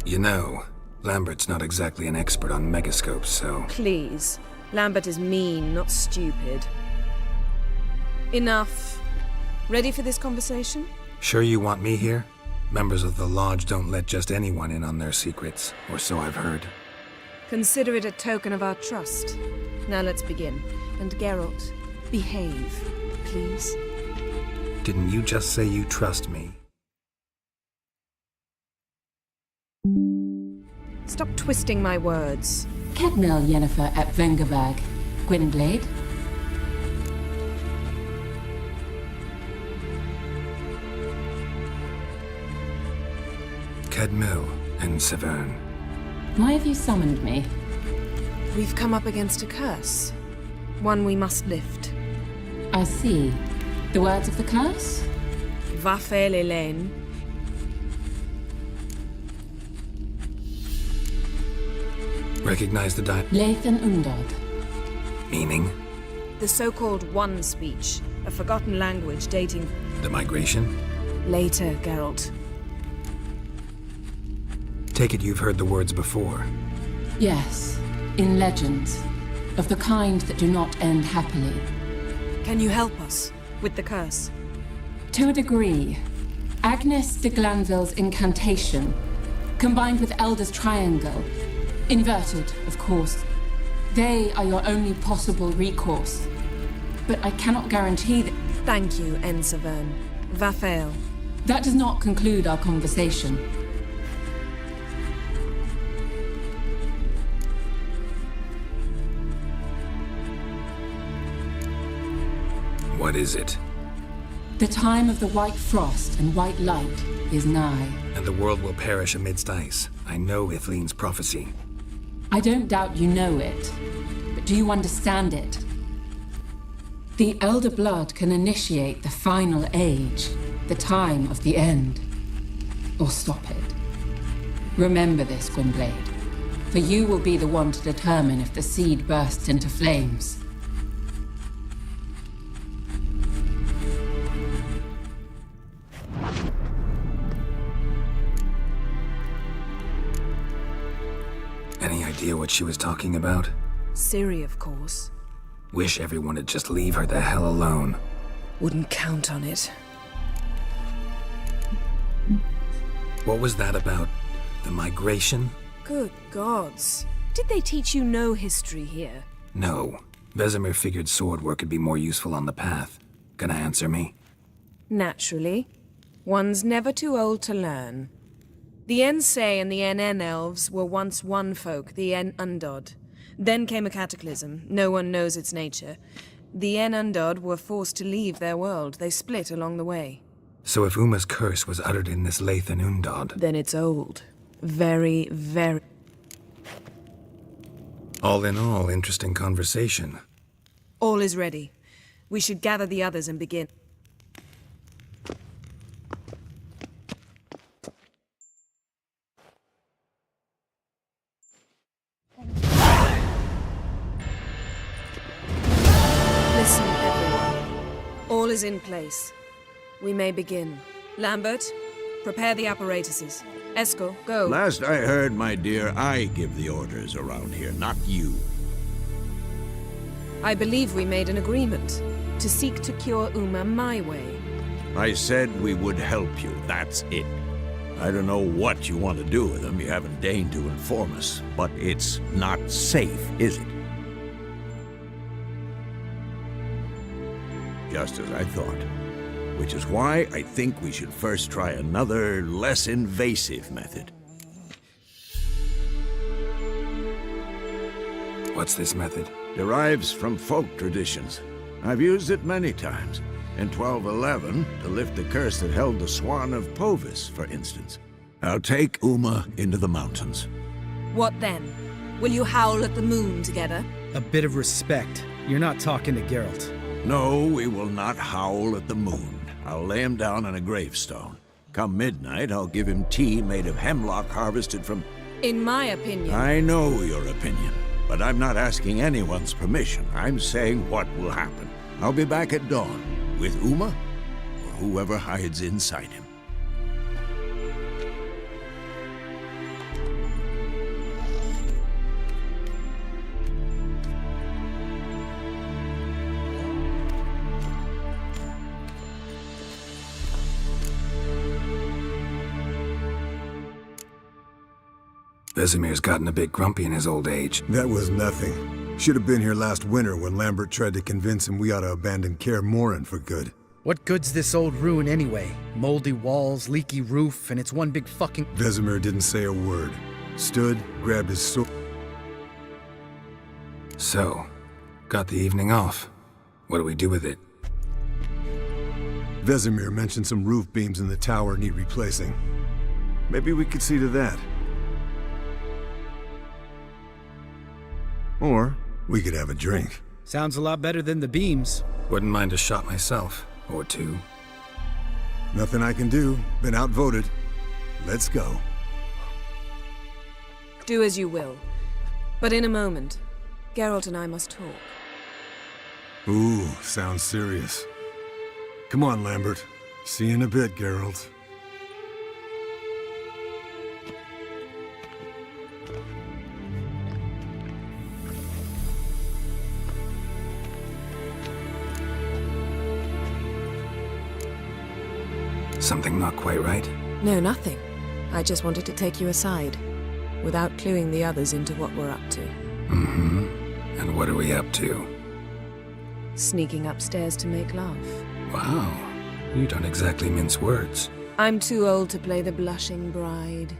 You know, Lambert's not exactly an expert on megascopes, so... Please. Lambert is mean, not stupid. Enough. Ready for this conversation? Sure you want me here? Members of the Lodge don't let just anyone in on their secrets, or so I've heard. Consider it a token of our trust. Now let's begin. And Geralt, behave, please. Didn't you just say you trust me? Stop twisting my words. Cadmel Yennefer at Vengerberg. Gwynblade. Cadmel and Severn. Why have you summoned me? We've come up against a curse. One we must lift. I see. The words of the curse? Vafael Elaine. Recognize the Lathan Undod. Meaning? The so-called One Speech, a forgotten language dating... The migration? Later, Geralt. Take it you've heard the words before. Yes, in legends. Of the kind that do not end happily. Can you help us with the curse? To a degree. Agnes de Glanville's incantation, combined with Elder's triangle, inverted, of course. They are your only possible recourse. But I cannot guarantee that... Thank you, Severn. Vafael. That does not conclude our conversation. What is it? The time of the white frost and white light is nigh. And the world will perish amidst ice. I know Ithleen's prophecy. I don't doubt you know it, but do you understand it? The Elder Blood can initiate the final age, the time of the end, or stop it. Remember this, Gwynblade, for you will be the one to determine if the seed bursts into flames. Any idea what she was talking about? Ciri, of course. Wish everyone would just leave her the hell alone. Wouldn't count on it. What was that about? The migration? Good gods. Did they teach you no history here? No. Vesemir figured sword work could be more useful on the path. Gonna answer me? Naturally. One's never too old to learn. The Ensei and the NN elves were once one folk, the En Undod. Then came a cataclysm. No one knows its nature. The En Undod were forced to leave their world. They split along the way. So if Uma's curse was uttered in this Lathan Undod... Then it's old. Very, very... All in all, interesting conversation. All is ready. We should gather the others and begin. Listen, everyone. All is in place. We may begin. Lambert, prepare the apparatuses. Eskel, go. Last I heard, my dear, I give the orders around here, not you. I believe we made an agreement to seek to cure Uma my way. I said we would help you, that's it. I don't know what you want to do with them, you haven't deigned to inform us, but it's not safe, is it? Just as I thought. Which is why I think we should first try another, less invasive method. What's this method? Derives from folk traditions. I've used it many times. In 1211, to lift the curse that held the Swan of Povis, for instance. I'll take Uma into the mountains. What then? Will you howl at the moon together? A bit of respect. You're not talking to Geralt. No, we will not howl at the moon. I'll lay him down on a gravestone. Come midnight, I'll give him tea made of hemlock harvested from... In my opinion... I know your opinion, but I'm not asking anyone's permission. I'm saying what will happen. I'll be back at dawn, with Uma, or whoever hides inside him. Vesemir's gotten a bit grumpy in his old age. That was nothing. Should have been here last winter when Lambert tried to convince him we ought to abandon Kaer Morhen for good. What good's this old ruin anyway? Moldy walls, leaky roof, and it's one big fucking... Vesemir didn't say a word. Stood, grabbed his sword... So, got the evening off. What do we do with it? Vesemir mentioned some roof beams in the tower need replacing. Maybe we could see to that. Or we could have a drink. Sounds a lot better than the beams. Wouldn't mind a shot myself. Or two. Nothing I can do. Been outvoted. Let's go. Do as you will. But in a moment, Geralt and I must talk. Ooh, sounds serious. Come on, Lambert. See you in a bit, Geralt. Something not quite right? No, nothing. I just wanted to take you aside, without cluing the others into what we're up to. Mm-hmm. And what are we up to? Sneaking upstairs to make love. Wow. You don't exactly mince words. I'm too old to play the blushing bride.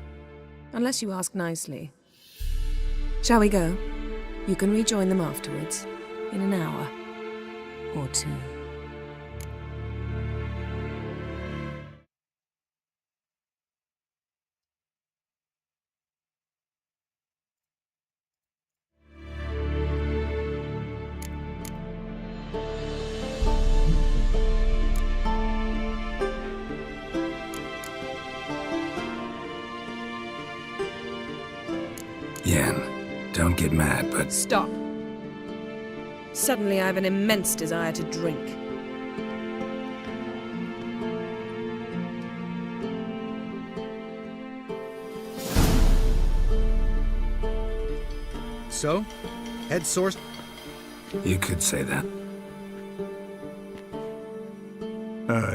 Unless you ask nicely. Shall we go? You can rejoin them afterwards. In an hour. Or two. Yen, don't get mad, but... Stop. Suddenly I have an immense desire to drink. So? Head source? You could say that.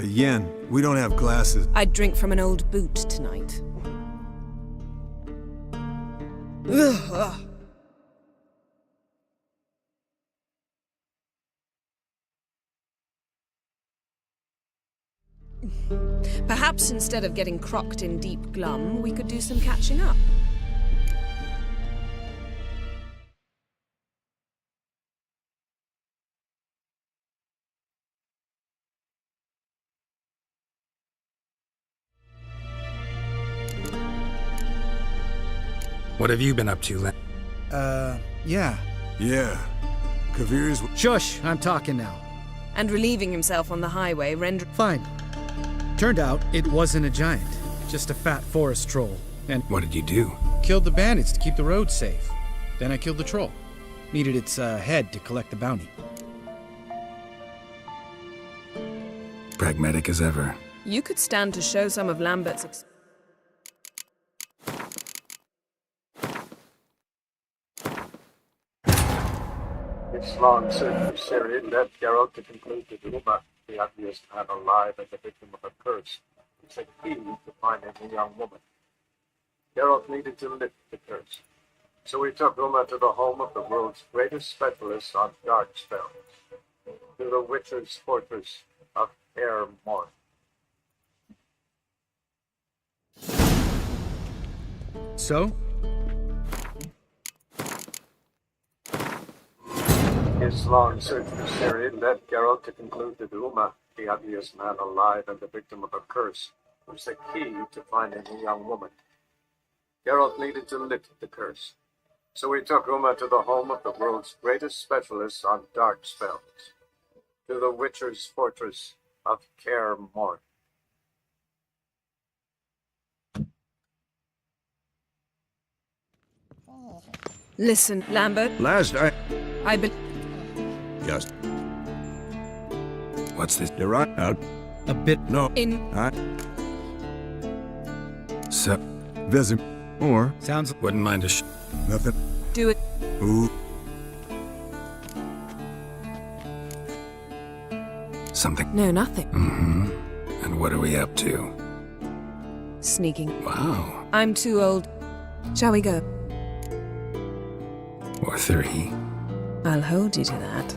Yen, we don't have glasses. I'd drink from an old boot tonight. Ugh. Perhaps instead of getting crocked in deep glum, we could do some catching up. What have you been up to, Yeah. Yeah. Kavir's... Shush, I'm talking now. And relieving himself on the highway rendered... Fine. Turned out it wasn't a giant, just a fat forest troll. And what did you do? Killed the bandits to keep the road safe. Then I killed the troll. Needed its head to collect the bounty. Pragmatic as ever. You could stand to show some of Lambert's... Its long search period led Geralt to conclude that Uma, the ugliest man alive and the victim of a curse, was a key to finding a young woman. Geralt needed to lift the curse, so he took Uma to the home of the world's greatest specialist on dark spells, to the Witcher's fortress of Kaer Morhen. So? His long search period led Geralt to conclude that Uma, the ugliest man alive and the victim of a curse, was the key to finding a young woman. Geralt needed to lift the curse, so he took Uma to the home of the world's greatest specialist on dark spells, to the Witcher's fortress of Kaer Morhen. Listen, Lambert. Last I be... Just... What's this? You're right. Out. A bit... No. In... So... Visit. Or... Sounds... Wouldn't mind a Nothing. Do it. Ooh. Something. No, nothing. Mm-hmm. And what are we up to? Sneaking. Wow. I'm too old. Shall we go? Or 3. I'll hold you to that.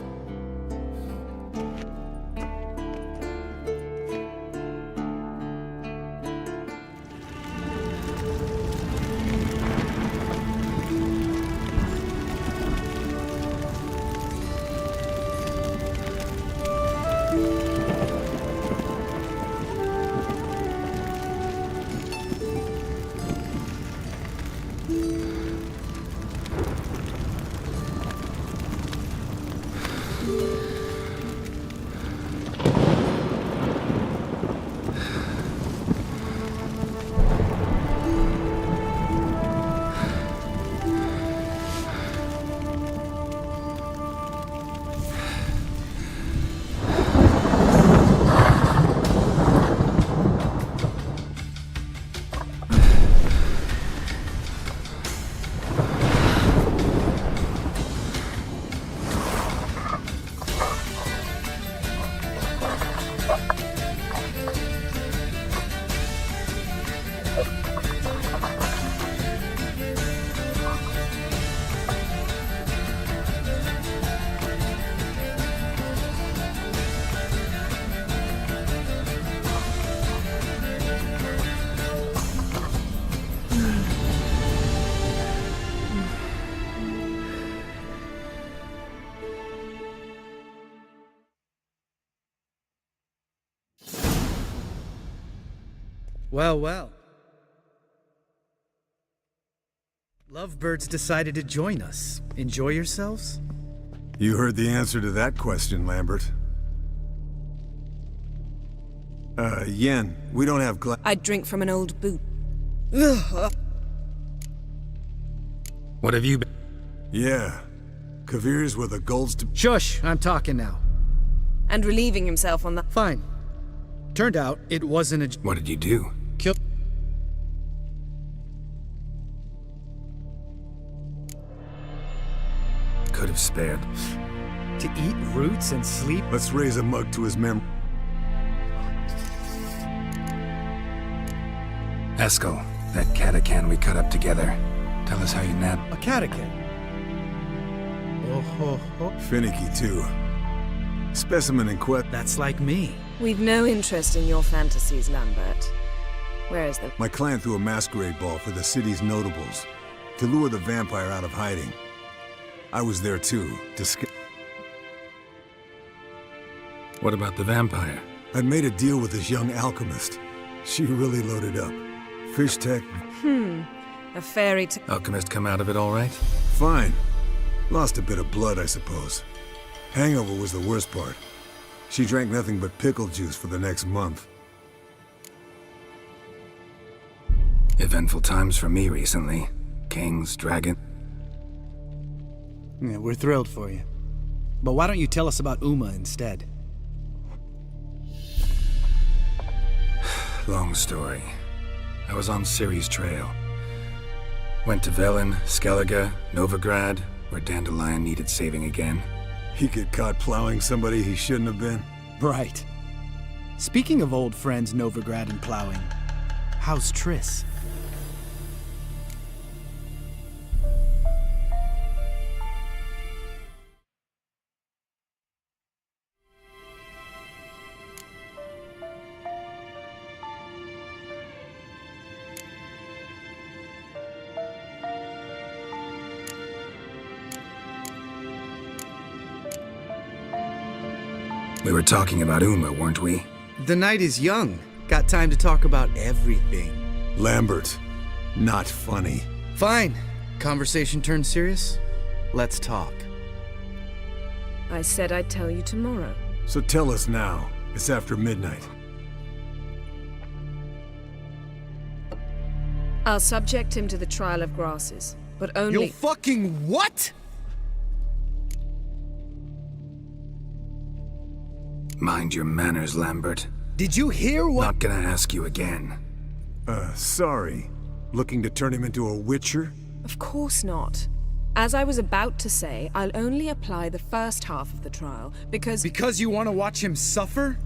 Well, well. Lovebirds decided to join us. Enjoy yourselves? You heard the answer to that question, Lambert. Yen, we don't have I'd drink from an old boot. What have you been? Yeah. Kavir's were the golds to... Shush, I'm talking now. And relieving himself on the... Fine. Turned out it wasn't a... What did you do? Kill... Could have spared. To eat roots and sleep? Let's raise a mug to his memory. Eskel, that catacan we cut up together. Tell us how you nabbed... A catacan? Oh ho ho. Finicky, too. Specimen in quest... That's like me. We've no interest in your fantasies, Lambert. Where is the... My clan threw a masquerade ball for the city's notables to lure the vampire out of hiding. I was there too, to What about the vampire? I'd made a deal with this young alchemist. She really loaded up. Fish tech... A fairy tale... Alchemist come out of it all right? Fine. Lost a bit of blood, I suppose. Hangover was the worst part. She drank nothing but pickle juice for the next month. Eventful times for me recently. Kings, dragon... Yeah, we're thrilled for you. But why don't you tell us about Uma instead? Long story. I was on Ciri's trail. Went to Velen, Skellige, Novigrad, where Dandelion needed saving again. He get caught plowing somebody he shouldn't have been? Right. Speaking of old friends Novigrad and plowing, how's Triss? We were talking about Uma, weren't we? The night is young. Got time to talk about everything. Lambert, not funny. Fine. Conversation turned serious? Let's talk. I said I'd tell you tomorrow. So tell us now. It's after midnight. I'll subject him to the trial of grasses, but only... You'll fucking what? Mind your manners, Lambert. Did you hear what— Not gonna ask you again. Sorry. Looking to turn him into a witcher? Of course not. As I was about to say, I'll only apply the first half of the trial, because... Because you want to watch him suffer?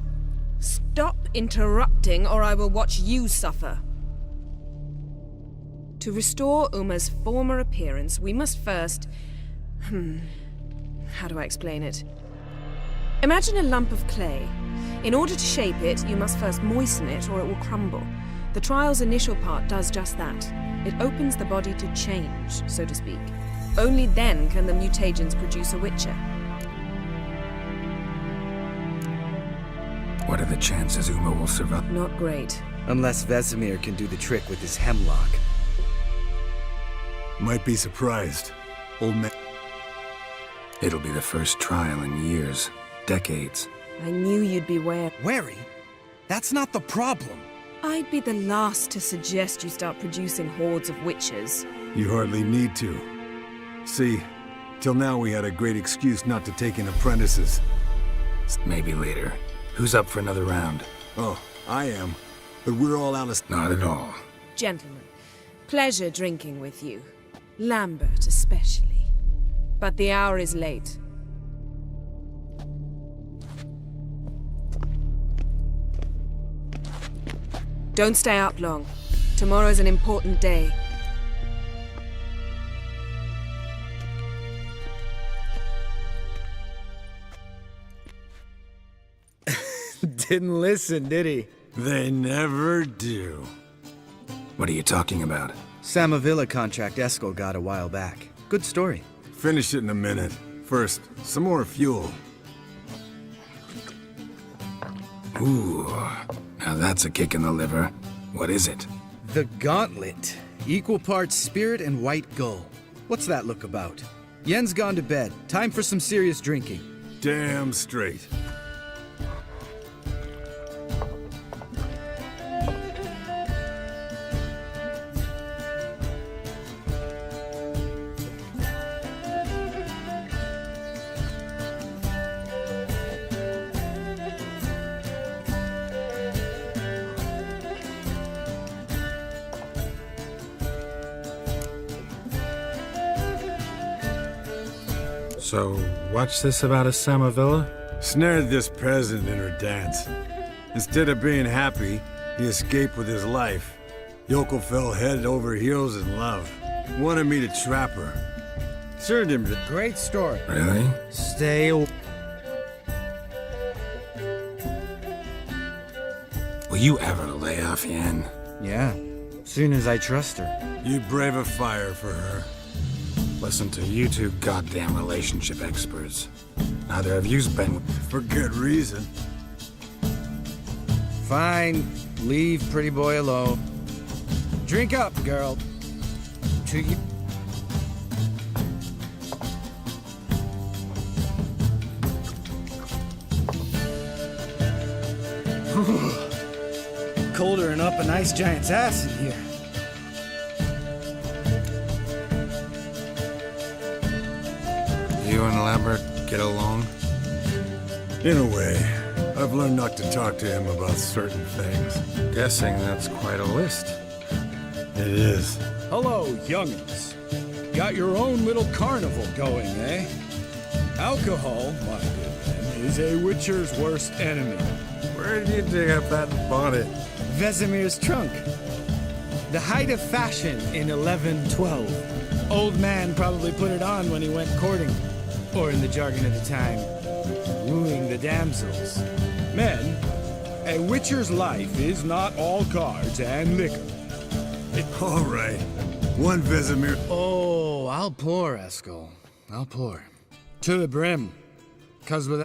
Stop interrupting, or I will watch you suffer. To restore Uma's former appearance, we must first... How do I explain it? Imagine a lump of clay. In order to shape it, you must first moisten it, or it will crumble. The trial's initial part does just that. It opens the body to change, so to speak. Only then can the mutagens produce a witcher. What are the chances Uma will survive? Not great. Unless Vesemir can do the trick with his hemlock. Might be surprised. Old man... It'll be the first trial in years. Decades. I knew you'd be wary? That's not the problem. I'd be the last to suggest you start producing hordes of witches. You hardly need to. See, till now we had a great excuse not to take in apprentices. Maybe later. Who's up for another round? Oh, I am. But we're all out of... Not at all. Gentlemen, pleasure drinking with you. Lambert especially. But the hour is late. Don't stay up long. Tomorrow's an important day. Didn't listen, did he? They never do. What are you talking about? Samavilla contract Eskel got a while back. Good story. Finish it in a minute. First, some more fuel. Ooh, now that's a kick in the liver. What is it? The Gauntlet. Equal parts spirit and white gull. What's that look about? Yen's gone to bed. Time for some serious drinking. Damn straight. So, what's this about a Samavilla? Snared this peasant in her dance. Instead of being happy, he escaped with his life. Yoko fell head over heels in love. Wanted me to trap her. Turned him to... Great story. Really? Stay away. Will you ever lay off Yen? Yeah, soon as I trust her. You brave a fire for her. Listen to you two goddamn relationship experts. Neither of you's been... For good reason. Fine, leave pretty boy alone. Drink up, girl. To you. Colder than up a nice giant's ass in here. You and Lambert get along? In a way. I've learned not to talk to him about certain things. Guessing that's quite a list. It is. Hello, youngins. Got your own little carnival going, eh? Alcohol, my good man, is a witcher's worst enemy. Where did you dig up that bonnet? Vesemir's trunk. The height of fashion in 1112. Old man probably put it on when he went courting. Or in the jargon of the time, wooing the damsels. Men, a witcher's life is not all cards and liquor. All right. One Vesemir. Oh, I'll pour, Eskel. I'll pour. To the brim. 'Cause with...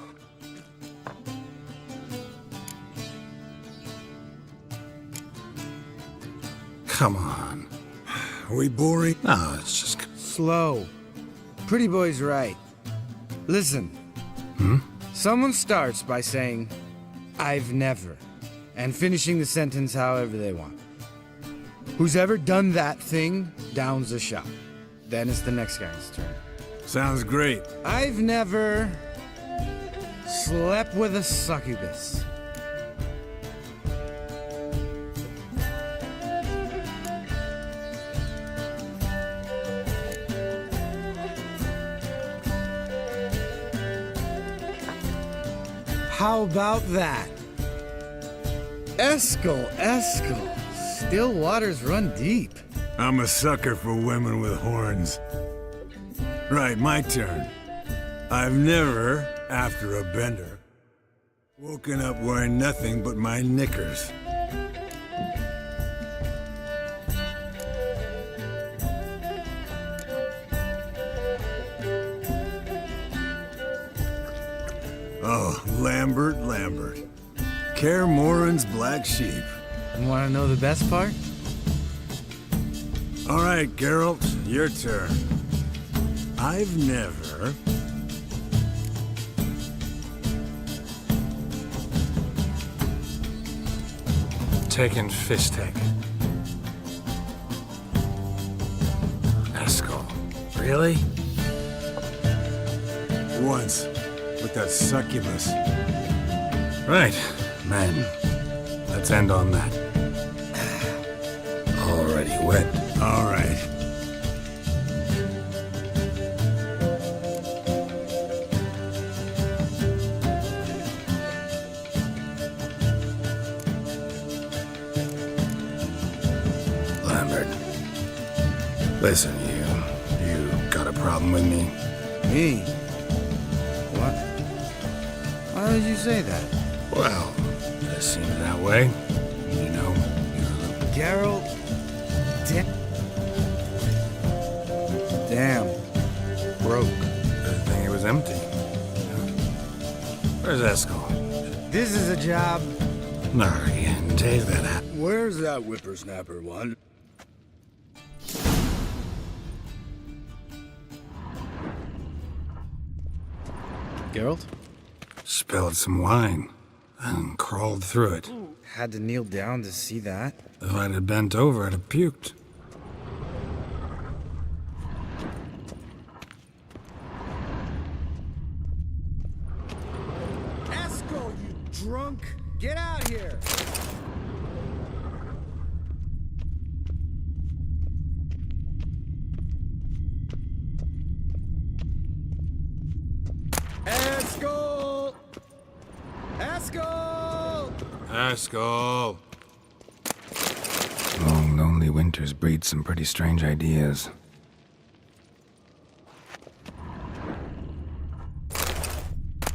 Come on. Are we boring? No, it's just... Slow. Pretty boy's right. Listen. Hmm? Someone starts by saying, I've never, and finishing the sentence however they want. Who's ever done that thing downs a shot. Then it's the next guy's turn. Sounds great. I've never slept with a succubus. How about that? Eskel. Still waters run deep. I'm a sucker for women with horns. Right, my turn. I've never, after a bender, woken up wearing nothing but my knickers. Oh, Lambert. Kaer Morhen's black sheep. You want to know the best part? All right, Geralt, your turn. I've never... taken Fistek. Eskel. Really? Once. With that succubus. Right, men. Let's end on that. Already wet. All right. Lambert. Listen, you got a problem with me? Me? What? Why did you say that? Well, it seemed that way. You know, Geralt. Damn. Broke. Good thing it was empty. Where's Eskel? This is a job. Marian, take that out. Where's that whippersnapper one? Geralt? Spilled some wine and crawled through it. Had to kneel down to see that. If I'd have bent over, I'd have puked. Eskel, you drunk! Get out here! Eskel! Eskel! Eskel! Long, lonely winters breed some pretty strange ideas.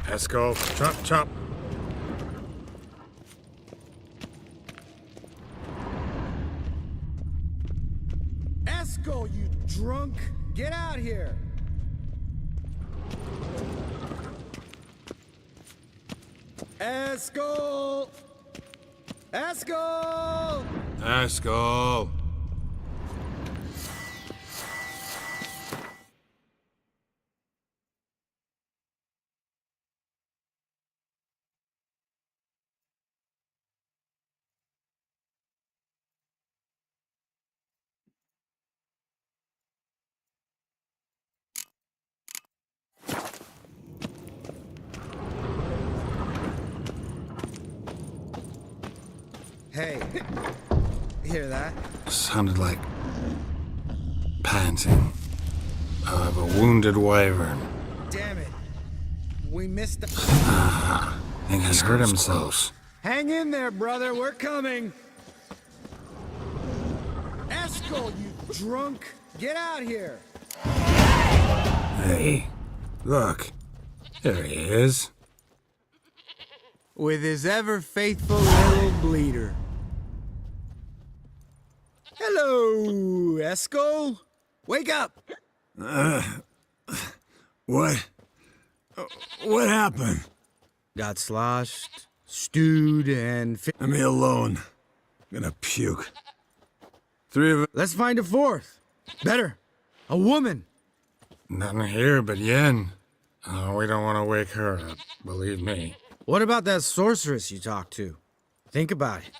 Eskel, chop, chop. Eskel, you drunk! Get out here! Eskel! Eskel! Eskel! Hey, hear that? Sounded like panting of a wounded wyvern. Damn it. We missed the... I think he's hurt himself. Hang in there, brother. We're coming. Eskel, you drunk! Get out here! Hey, look. There he is. With his ever-faithful little bleeder. Hello, Eskel. Wake up! What happened? Got sloshed, stewed, and... Leave me alone. I'm gonna puke. 3 of us. Let's find a fourth. Better. A woman. Nothing here but Yen. Oh, we don't want to wake her up, believe me. What about that sorceress you talked to? Think about it.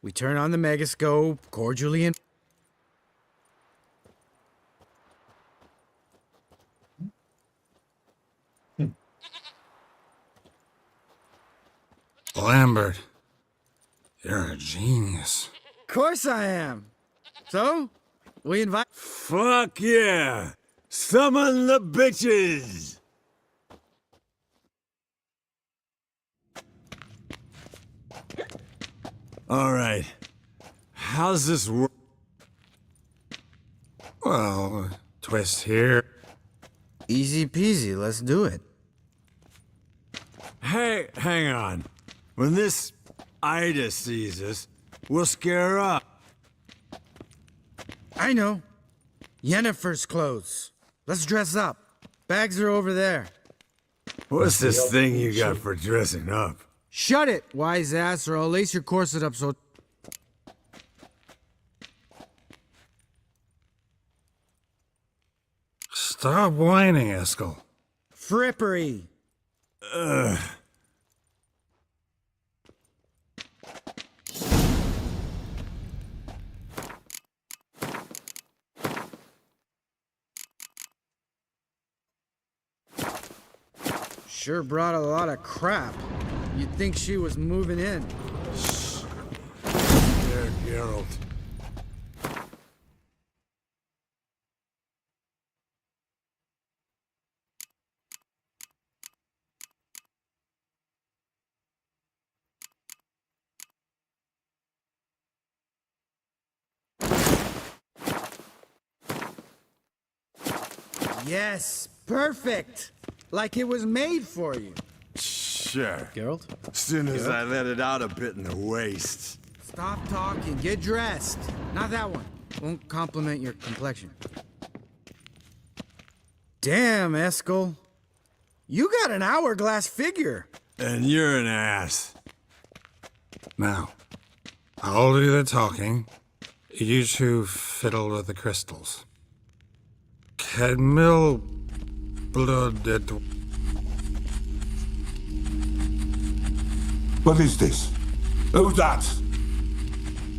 We turn on the megascope, cordially and... Lambert, you're a genius. Of course I am. So, we invite... Fuck yeah! Summon the bitches! Alright. How's this work? Well, twist here. Easy peasy, let's do it. Hey, hang on. When this Ida sees us, we'll scare her up. I know. Yennefer's clothes. Let's dress up. Bags are over there. What's this thing you got for dressing up? Shut it, wise ass, or I'll lace your corset up so... Stop whining, Eskel. Frippery. Ugh. Sure brought a lot of crap. You'd think she was moving in. There, Geralt. Yes, perfect. Like it was made for you. Sure. Geralt? As soon as I let it out a bit in the waist. Stop talking, get dressed. Not that one. Won't compliment your complexion. Damn, Eskel. You got an hourglass figure. And you're an ass. Now, I'll do the talking. You two fiddle with the crystals. Camille blooded. What is this? Who's that?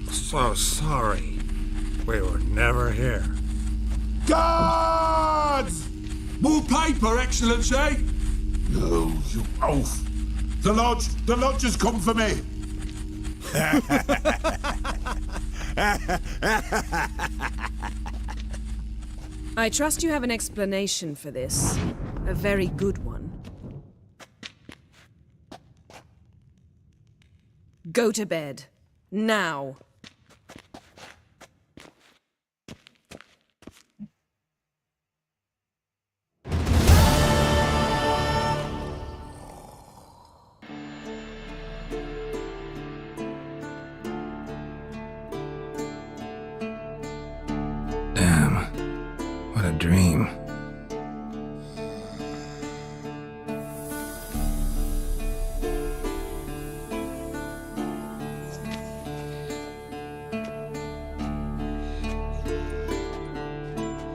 So sorry. We were never here. Guards! More paper, Excellency! No, you oaf. The lodge has come for me. I trust you have an explanation for this. A very good one. Go to bed. Now. Damn. dream.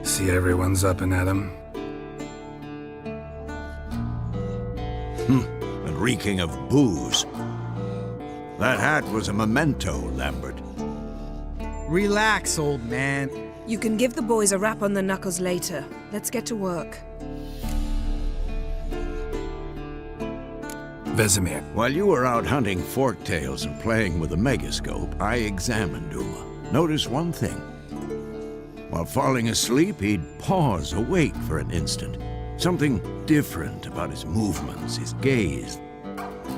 See everyone's up and at 'em. And reeking of booze. That hat was a memento, Lambert. Relax, old man. You can give the boys a rap on the knuckles later. Let's get to work. Vesemir. While you were out hunting forktails and playing with a megascope, I examined Uma. Notice one thing. While falling asleep, he'd pause awake for an instant. Something different about his movements, his gaze.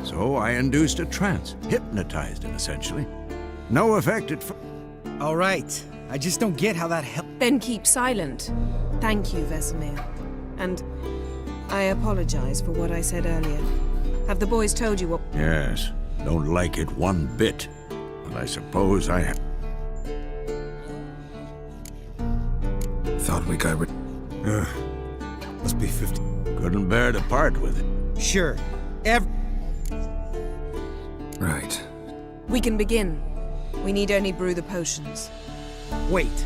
So I induced a trance, hypnotized him essentially. No effect at first. All right. I just don't get how that helped. Then keep silent. Thank you, Vesemir. And I apologize for what I said earlier. Have the boys told you what... Yes, don't like it one bit. And I suppose I have... Thought we got rid... Must be 50. Couldn't bear to part with it. Sure. Right. We can begin. We need only brew the potions. Wait.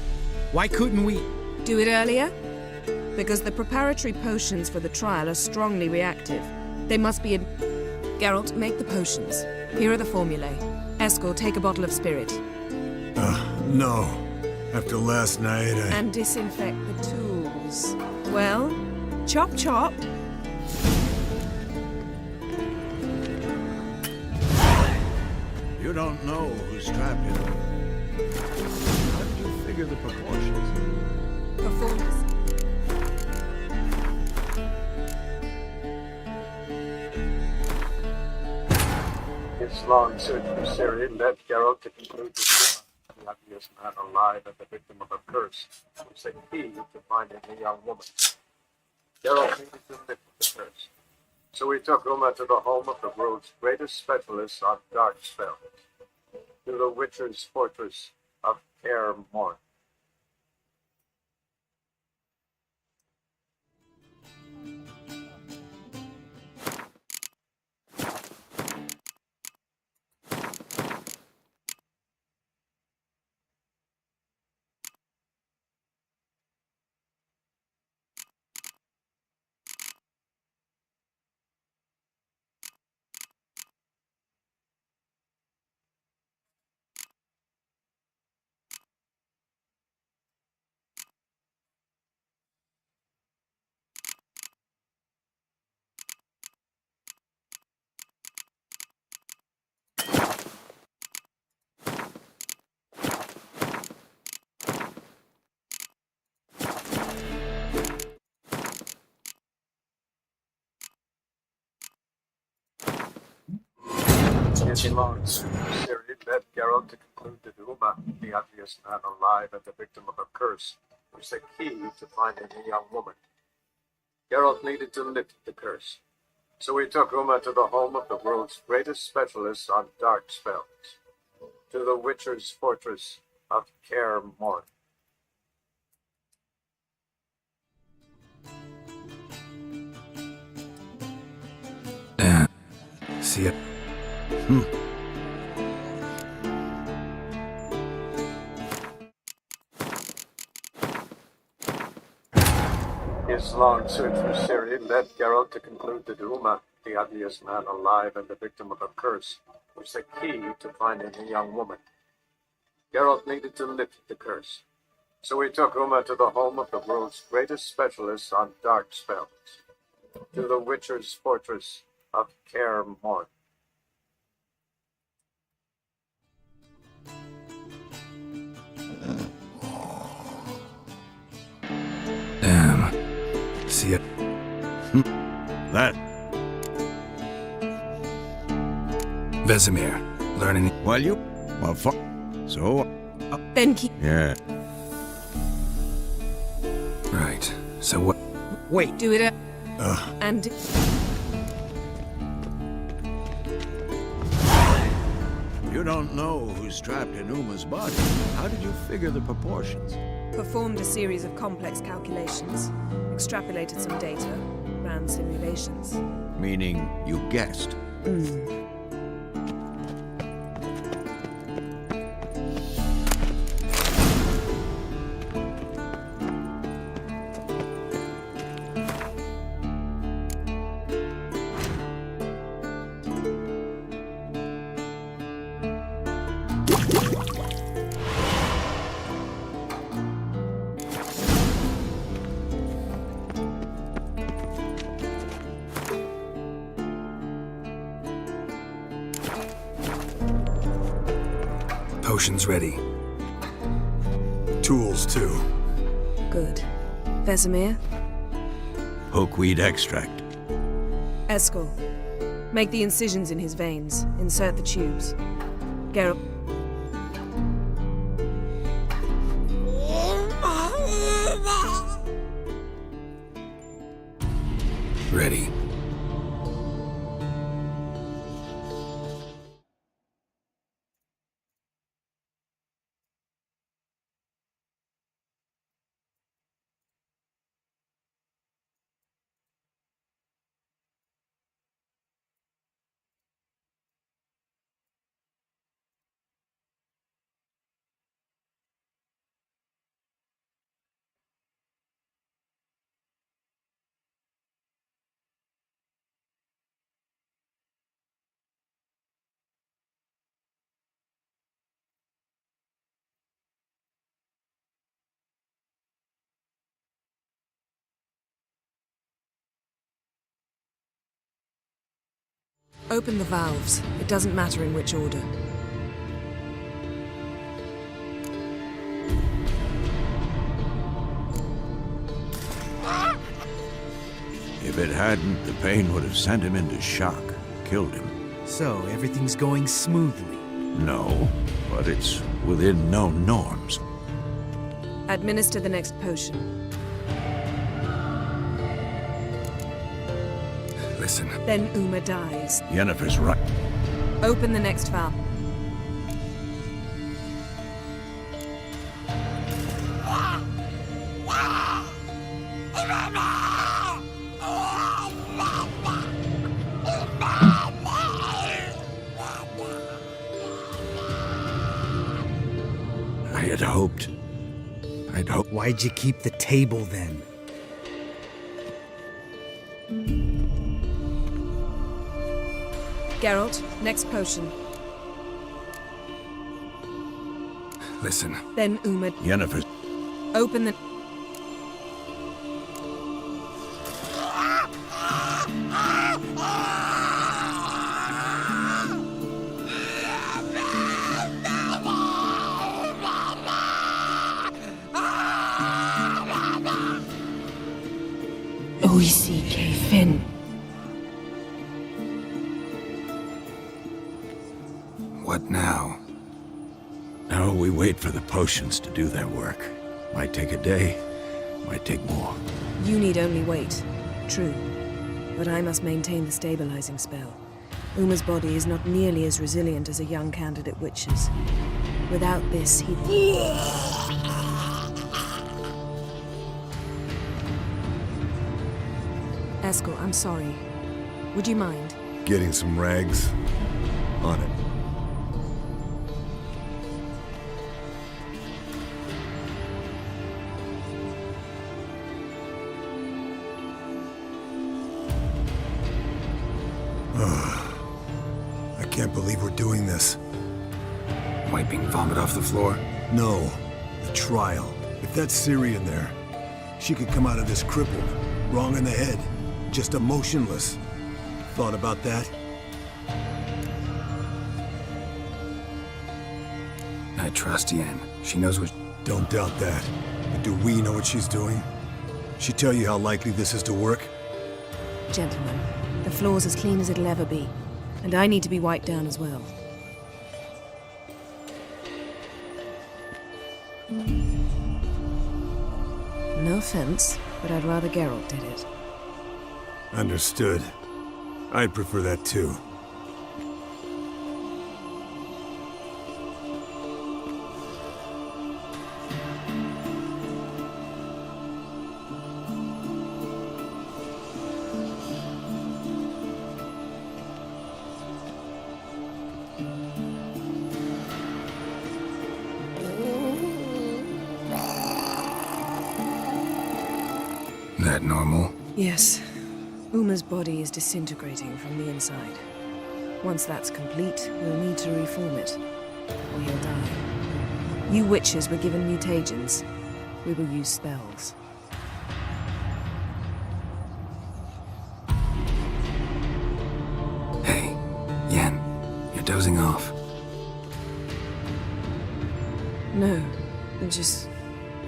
Why couldn't we... Do it earlier? Because the preparatory potions for the trial are strongly reactive. They must be... Geralt, make the potions. Here are the formulae. Eskel, take a bottle of spirit. No. After last night, And disinfect the tools. Well, chop chop. You don't know who's trapped in them. How did you figure the proportions? Performance. His long search for Ciri led Geralt to conclude that Uma, the ugliest man alive and the victim of a curse, was the key to finding the young woman. Geralt needed to lift the curse. So he took Uma to the home of the world's greatest specialist on dark spells, to the Witcher's fortress of Kaer Morhen. His long search for Ciri led Geralt to conclude that Uma, the ugliest man alive and the victim of a curse, was the key to finding the young woman. Geralt needed to lift the curse. So he took Uma to the home of the world's greatest specialist on dark spells, to the Witcher's fortress of Kaer Morhen. Damn. See it. His long search for Ciri led Geralt to conclude that Uma, the ugliest man alive and the victim of a curse, was the key to finding the young woman. Geralt needed to lift the curse. So he took Uma to the home of the world's greatest specialist on dark spells, to the Witcher's fortress of Kaer Morhen. Damn. See it. That. Vesemir. Learning. Well, you. Well, so. Then keep. Yeah. Right. So what? Wait. Do it. And. You don't know who's trapped in Uma's body. How did you figure the proportions? Performed a series of complex calculations, extrapolated some data, ran simulations. Meaning you guessed. Potions ready. Tools, too. Good. Vesemir? Hookweed extract. Eskel. Make the incisions in his veins. Insert the tubes. Geralt. Ready. Open the valves. It doesn't matter in which order. If it hadn't, the pain would have sent him into shock, killed him. So, everything's going smoothly? No, but it's within known norms. Administer the next potion. Listen. Then Uma dies. Yennefer's right. Open the next valve. I'd hoped. Why'd you keep the table then? Geralt, next potion. Listen. Then Uma. Yennefer. Open the... Oisi Finn. What now? Now we wait for the potions to do their work. Might take a day, might take more. You need only wait. True. But I must maintain the stabilizing spell. Uma's body is not nearly as resilient as a young candidate witch's. Without this, he... Eskel, I'm sorry. Would you mind? Getting some rags? On it. I can't believe we're doing this. Wiping vomit off the floor? No. The trial. If that's Syrian there, she could come out of this crippled, wrong in the head, just emotionless. Thought about that? I trust Yen. She knows what... Don't doubt that. But do we know what she's doing? She tell you how likely this is to work? Gentlemen, the floor's as clean as it'll ever be. And I need to be wiped down as well. No offense, but I'd rather Geralt did it. Understood. I'd prefer that too. That normal? Yes. Uma's body is disintegrating from the inside. Once that's complete, we'll need to reform it, or he'll die. You witches were given mutagens. We will use spells. Hey, Yen, you're dozing off. No, I'm just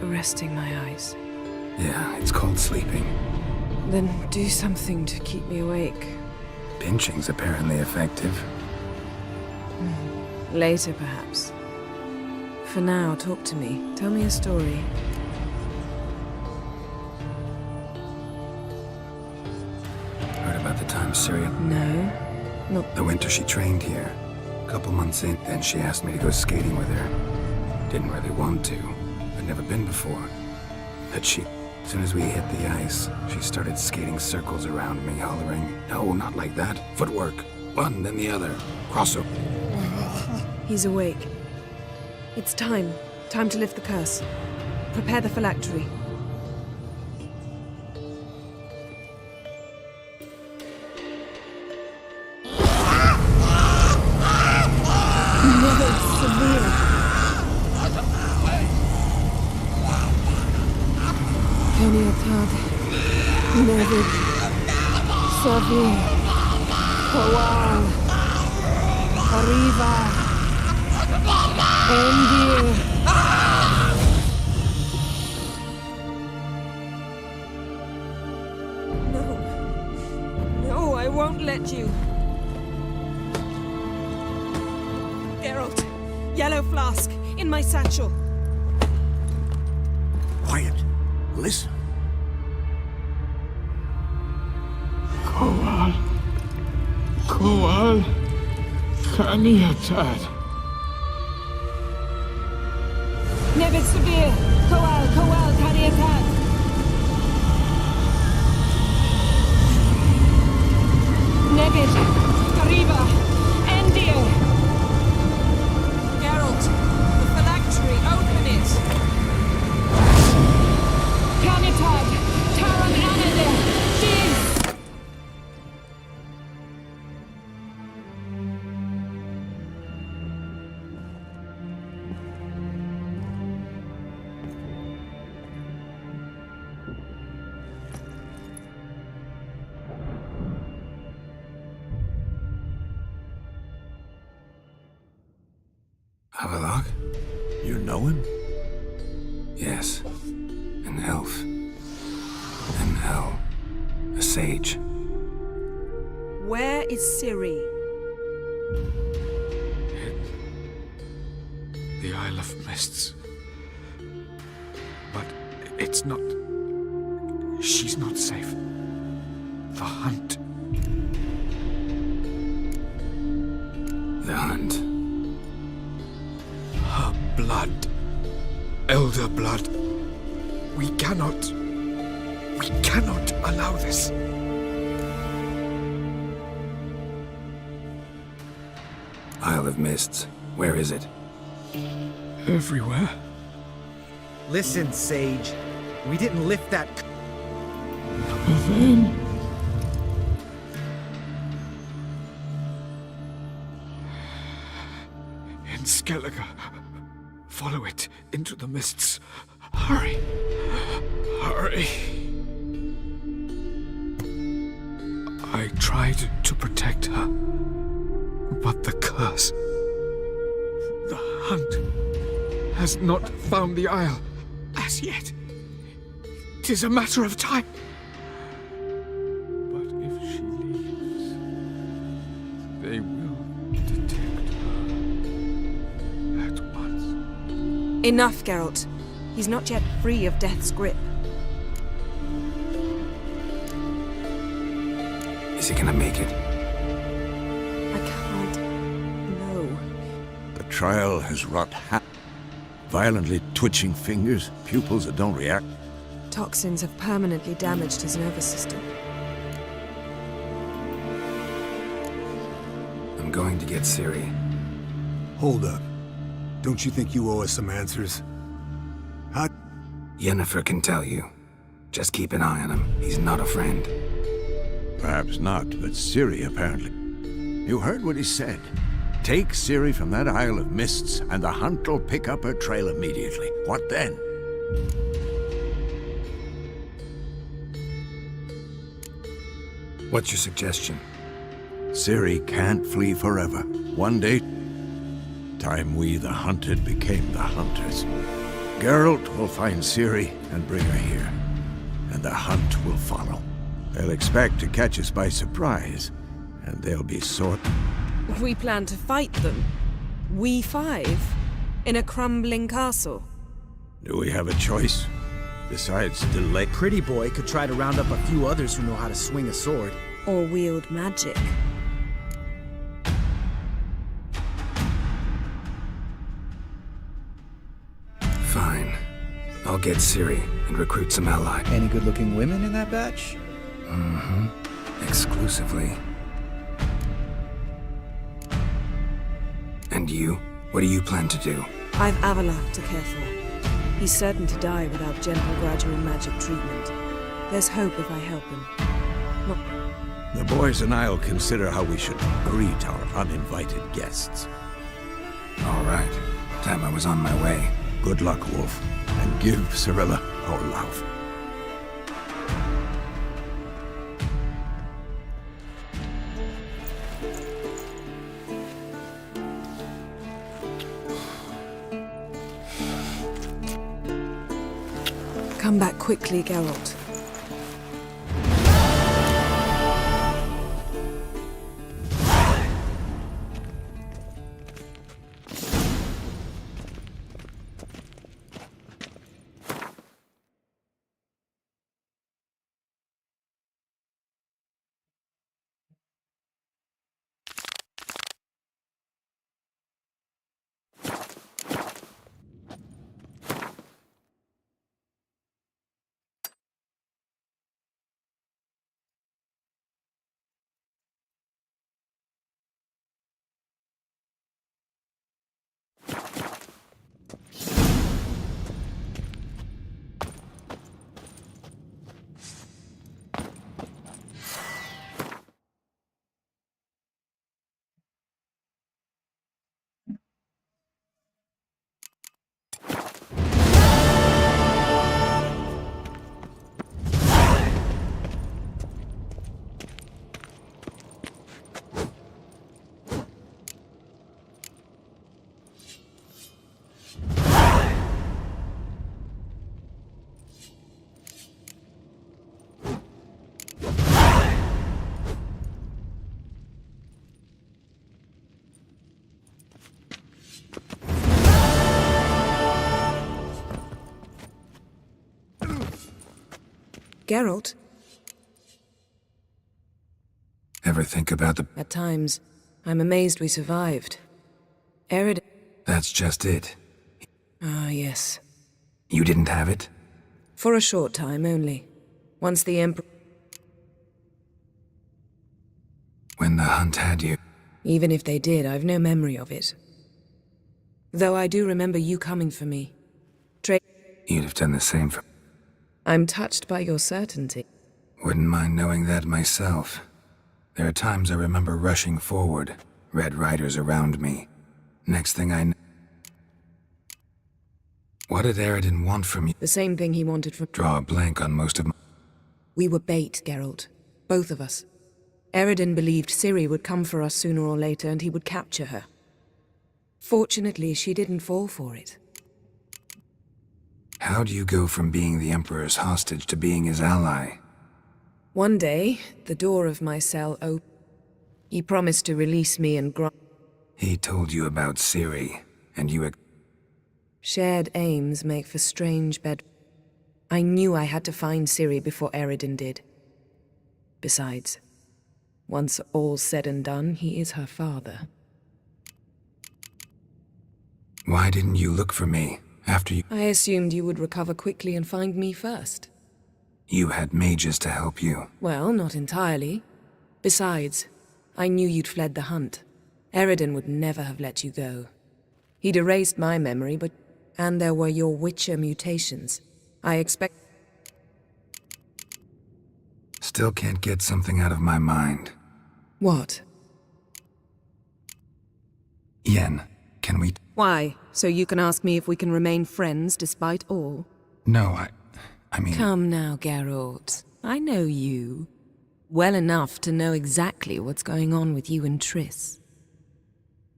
resting my eyes. Yeah, it's called sleeping. Then do something to keep me awake. Pinching's apparently effective. Later, perhaps. For now, talk to me. Tell me a story. Heard about the time Syria? No. Not The winter she trained here. Couple months in, then she asked me to go skating with her. Didn't really want to. I'd never been before. But as soon as we hit the ice, she started skating circles around me, hollering, "No, not like that. Footwork. One, then the other. Cross her." He's awake. It's time. Time to lift the curse. Prepare the phylactery. Never severe. Keniatad. Nevid. Savi. Kowal. Arriva. Endir. No. No, I won't let you. Geralt, yellow flask, in my satchel. Quiet. Listen. Kowal. Kowal. Kaniatad. Nevid Severe, Kowal, Kowal, Kaniatad. Nevid, Arriba, Endir. Geralt, the phylactery, open it. Kaniatad, Taran Anadir, Diz. Havelock? You know him? Yes. An elf. An owl. A sage. Where is Ciri? The Isle of Mists. But it's not... She's not safe. The hunt. The hunt. Her blood. Elder blood. We cannot allow this. Isle of Mists. Where is it? Everywhere. Listen, Sage. We didn't lift that. Then... in Skellige. Follow it into the mists. Hurry. Hurry. I tried to protect her, but the curse... the hunt has not found the Isle as yet. 'Tis a matter of time. But if she leaves, they will detect her at once. Enough, Geralt. He's not yet free of death's grip. Is he gonna make it? I can't. No. The trial has wrought violently twitching fingers, pupils that don't react. Toxins have permanently damaged his nervous system. I'm going to get Ciri. Hold up. Don't you think you owe us some answers? How... Yennefer can tell you. Just keep an eye on him. He's not a friend. Perhaps not, but Ciri apparently. You heard what he said. Take Ciri from that Isle of Mists, and the hunt will pick up her trail immediately. What then? What's your suggestion? Ciri can't flee forever. One day, time we, the hunted, became the hunters. Geralt will find Ciri and bring her here, and the hunt will follow. They'll expect to catch us by surprise, and they'll be sore. We plan to fight them. We five? In a crumbling castle? Do we have a choice? Besides delay. Pretty Boy could try to round up a few others who know how to swing a sword. Or wield magic. Fine. I'll get Ciri and recruit some allies. Any good-looking women in that batch? Mm-hmm. Exclusively. And you? What do you plan to do? I've Avalok to care for. He's certain to die without gentle, gradual magic treatment. There's hope if I help him. The boys and I'll consider how we should greet our uninvited guests. All right. Time I was on my way. Good luck, Wolf, and give Cirilla our love. Come back quickly, Geralt. Geralt? Ever think about the... At times, I'm amazed we survived. Ered... That's just it. Ah, yes. You didn't have it? For a short time only. Once the Emperor... When the hunt had you? Even if they did, I've no memory of it. Though I do remember you coming for me. You'd have done the same for... I'm touched by your certainty. Wouldn't mind knowing that myself. There are times I remember rushing forward, Red Riders around me. Next thing I know... What did Eredin want from you? The same thing he wanted from... Draw a blank on most of my... We were bait, Geralt. Both of us. Eredin believed Ciri would come for us sooner or later and he would capture her. Fortunately, she didn't fall for it. How do you go from being the Emperor's hostage to being his ally? One day, the door of my cell opened. He promised to release me and grant... He told you about Ciri, and you... Shared aims make for strange bed... I knew I had to find Ciri before Eredin did. Besides, once all's said and done, he is her father. Why didn't you look for me? After you... I assumed you would recover quickly and find me first. You had mages to help you. Well, not entirely. Besides, I knew you'd fled the hunt. Eredin would never have let you go. He'd erased my memory, but... And there were your Witcher mutations. I expect... Still can't get something out of my mind. What? Yen, can we... Why? So you can ask me if we can remain friends despite all? No, I mean... Come now, Geralt. I know you. Well enough to know exactly what's going on with you and Triss.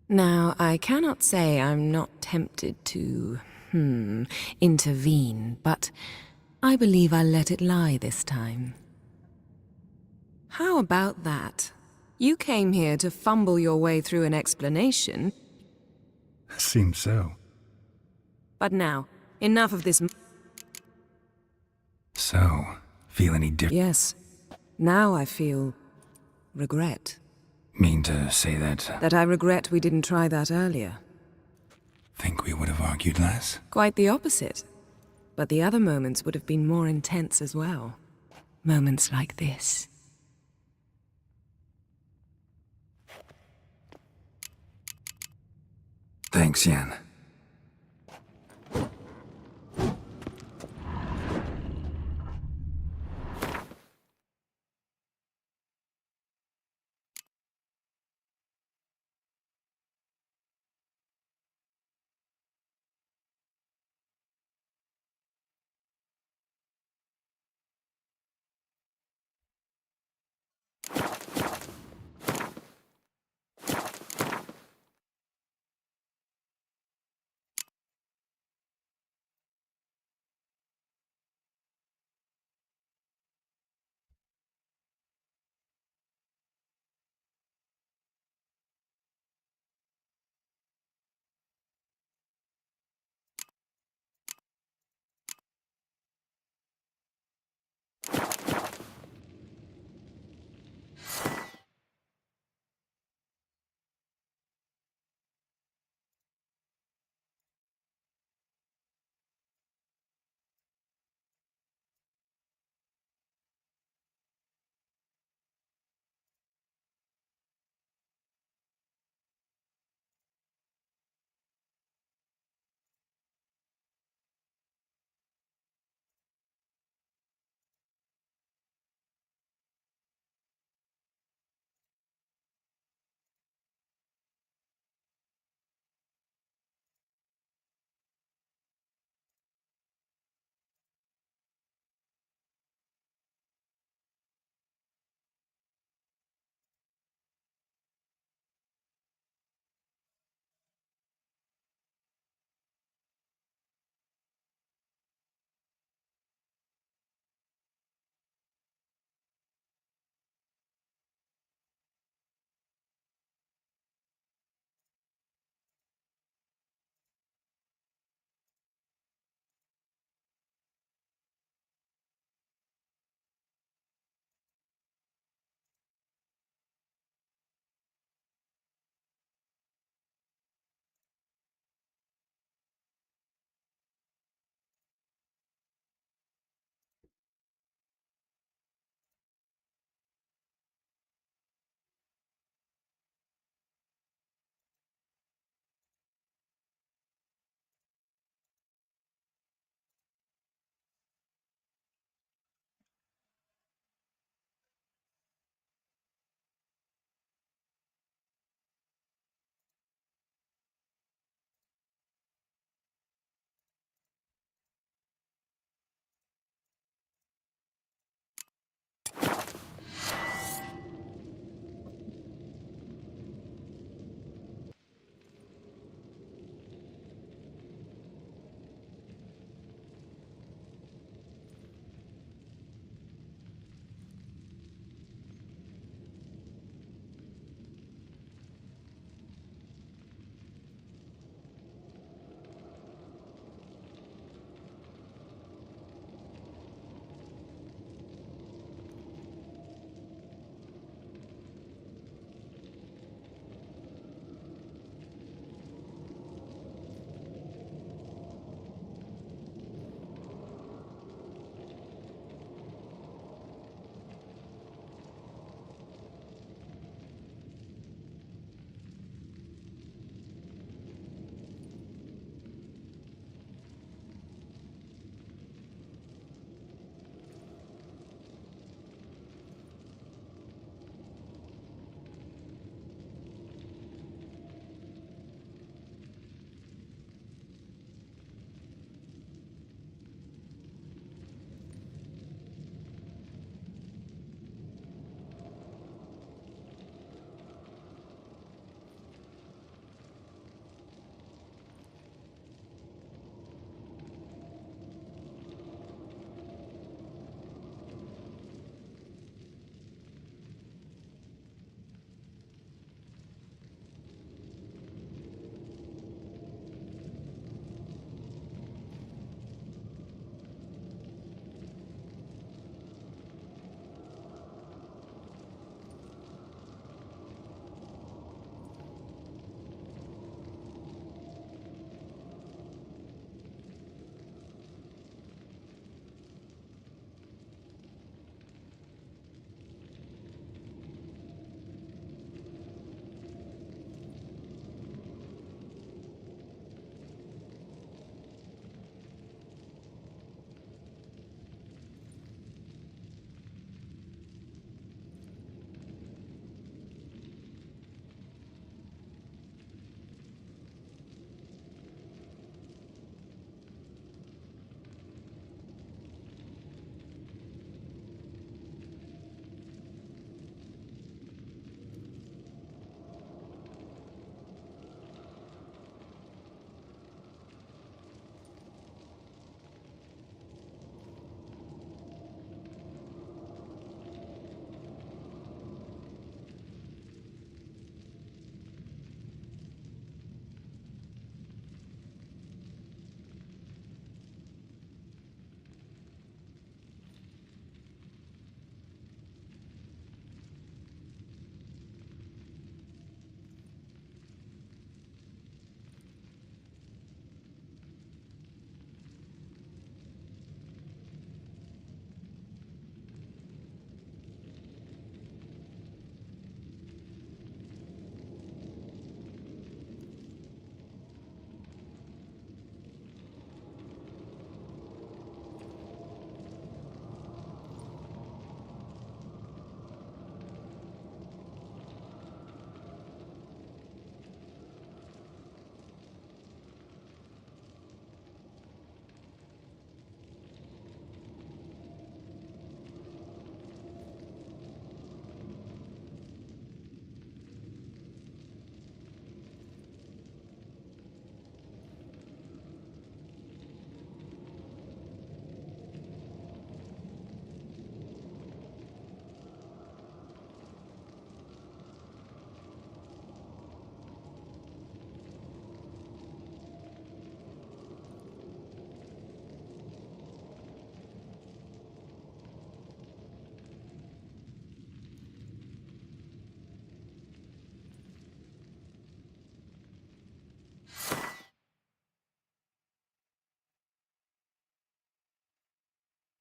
Now, I cannot say I'm not tempted to, intervene, but I believe I'll let it lie this time. How about that? You came here to fumble your way through an explanation. Seems so. But now, enough of this... So, feel any different? Yes. Now I feel... regret. Mean to say that... That I regret we didn't try that earlier. Think we would have argued less? Quite the opposite. But the other moments would have been more intense as well. Moments like this. Thanks, Yen.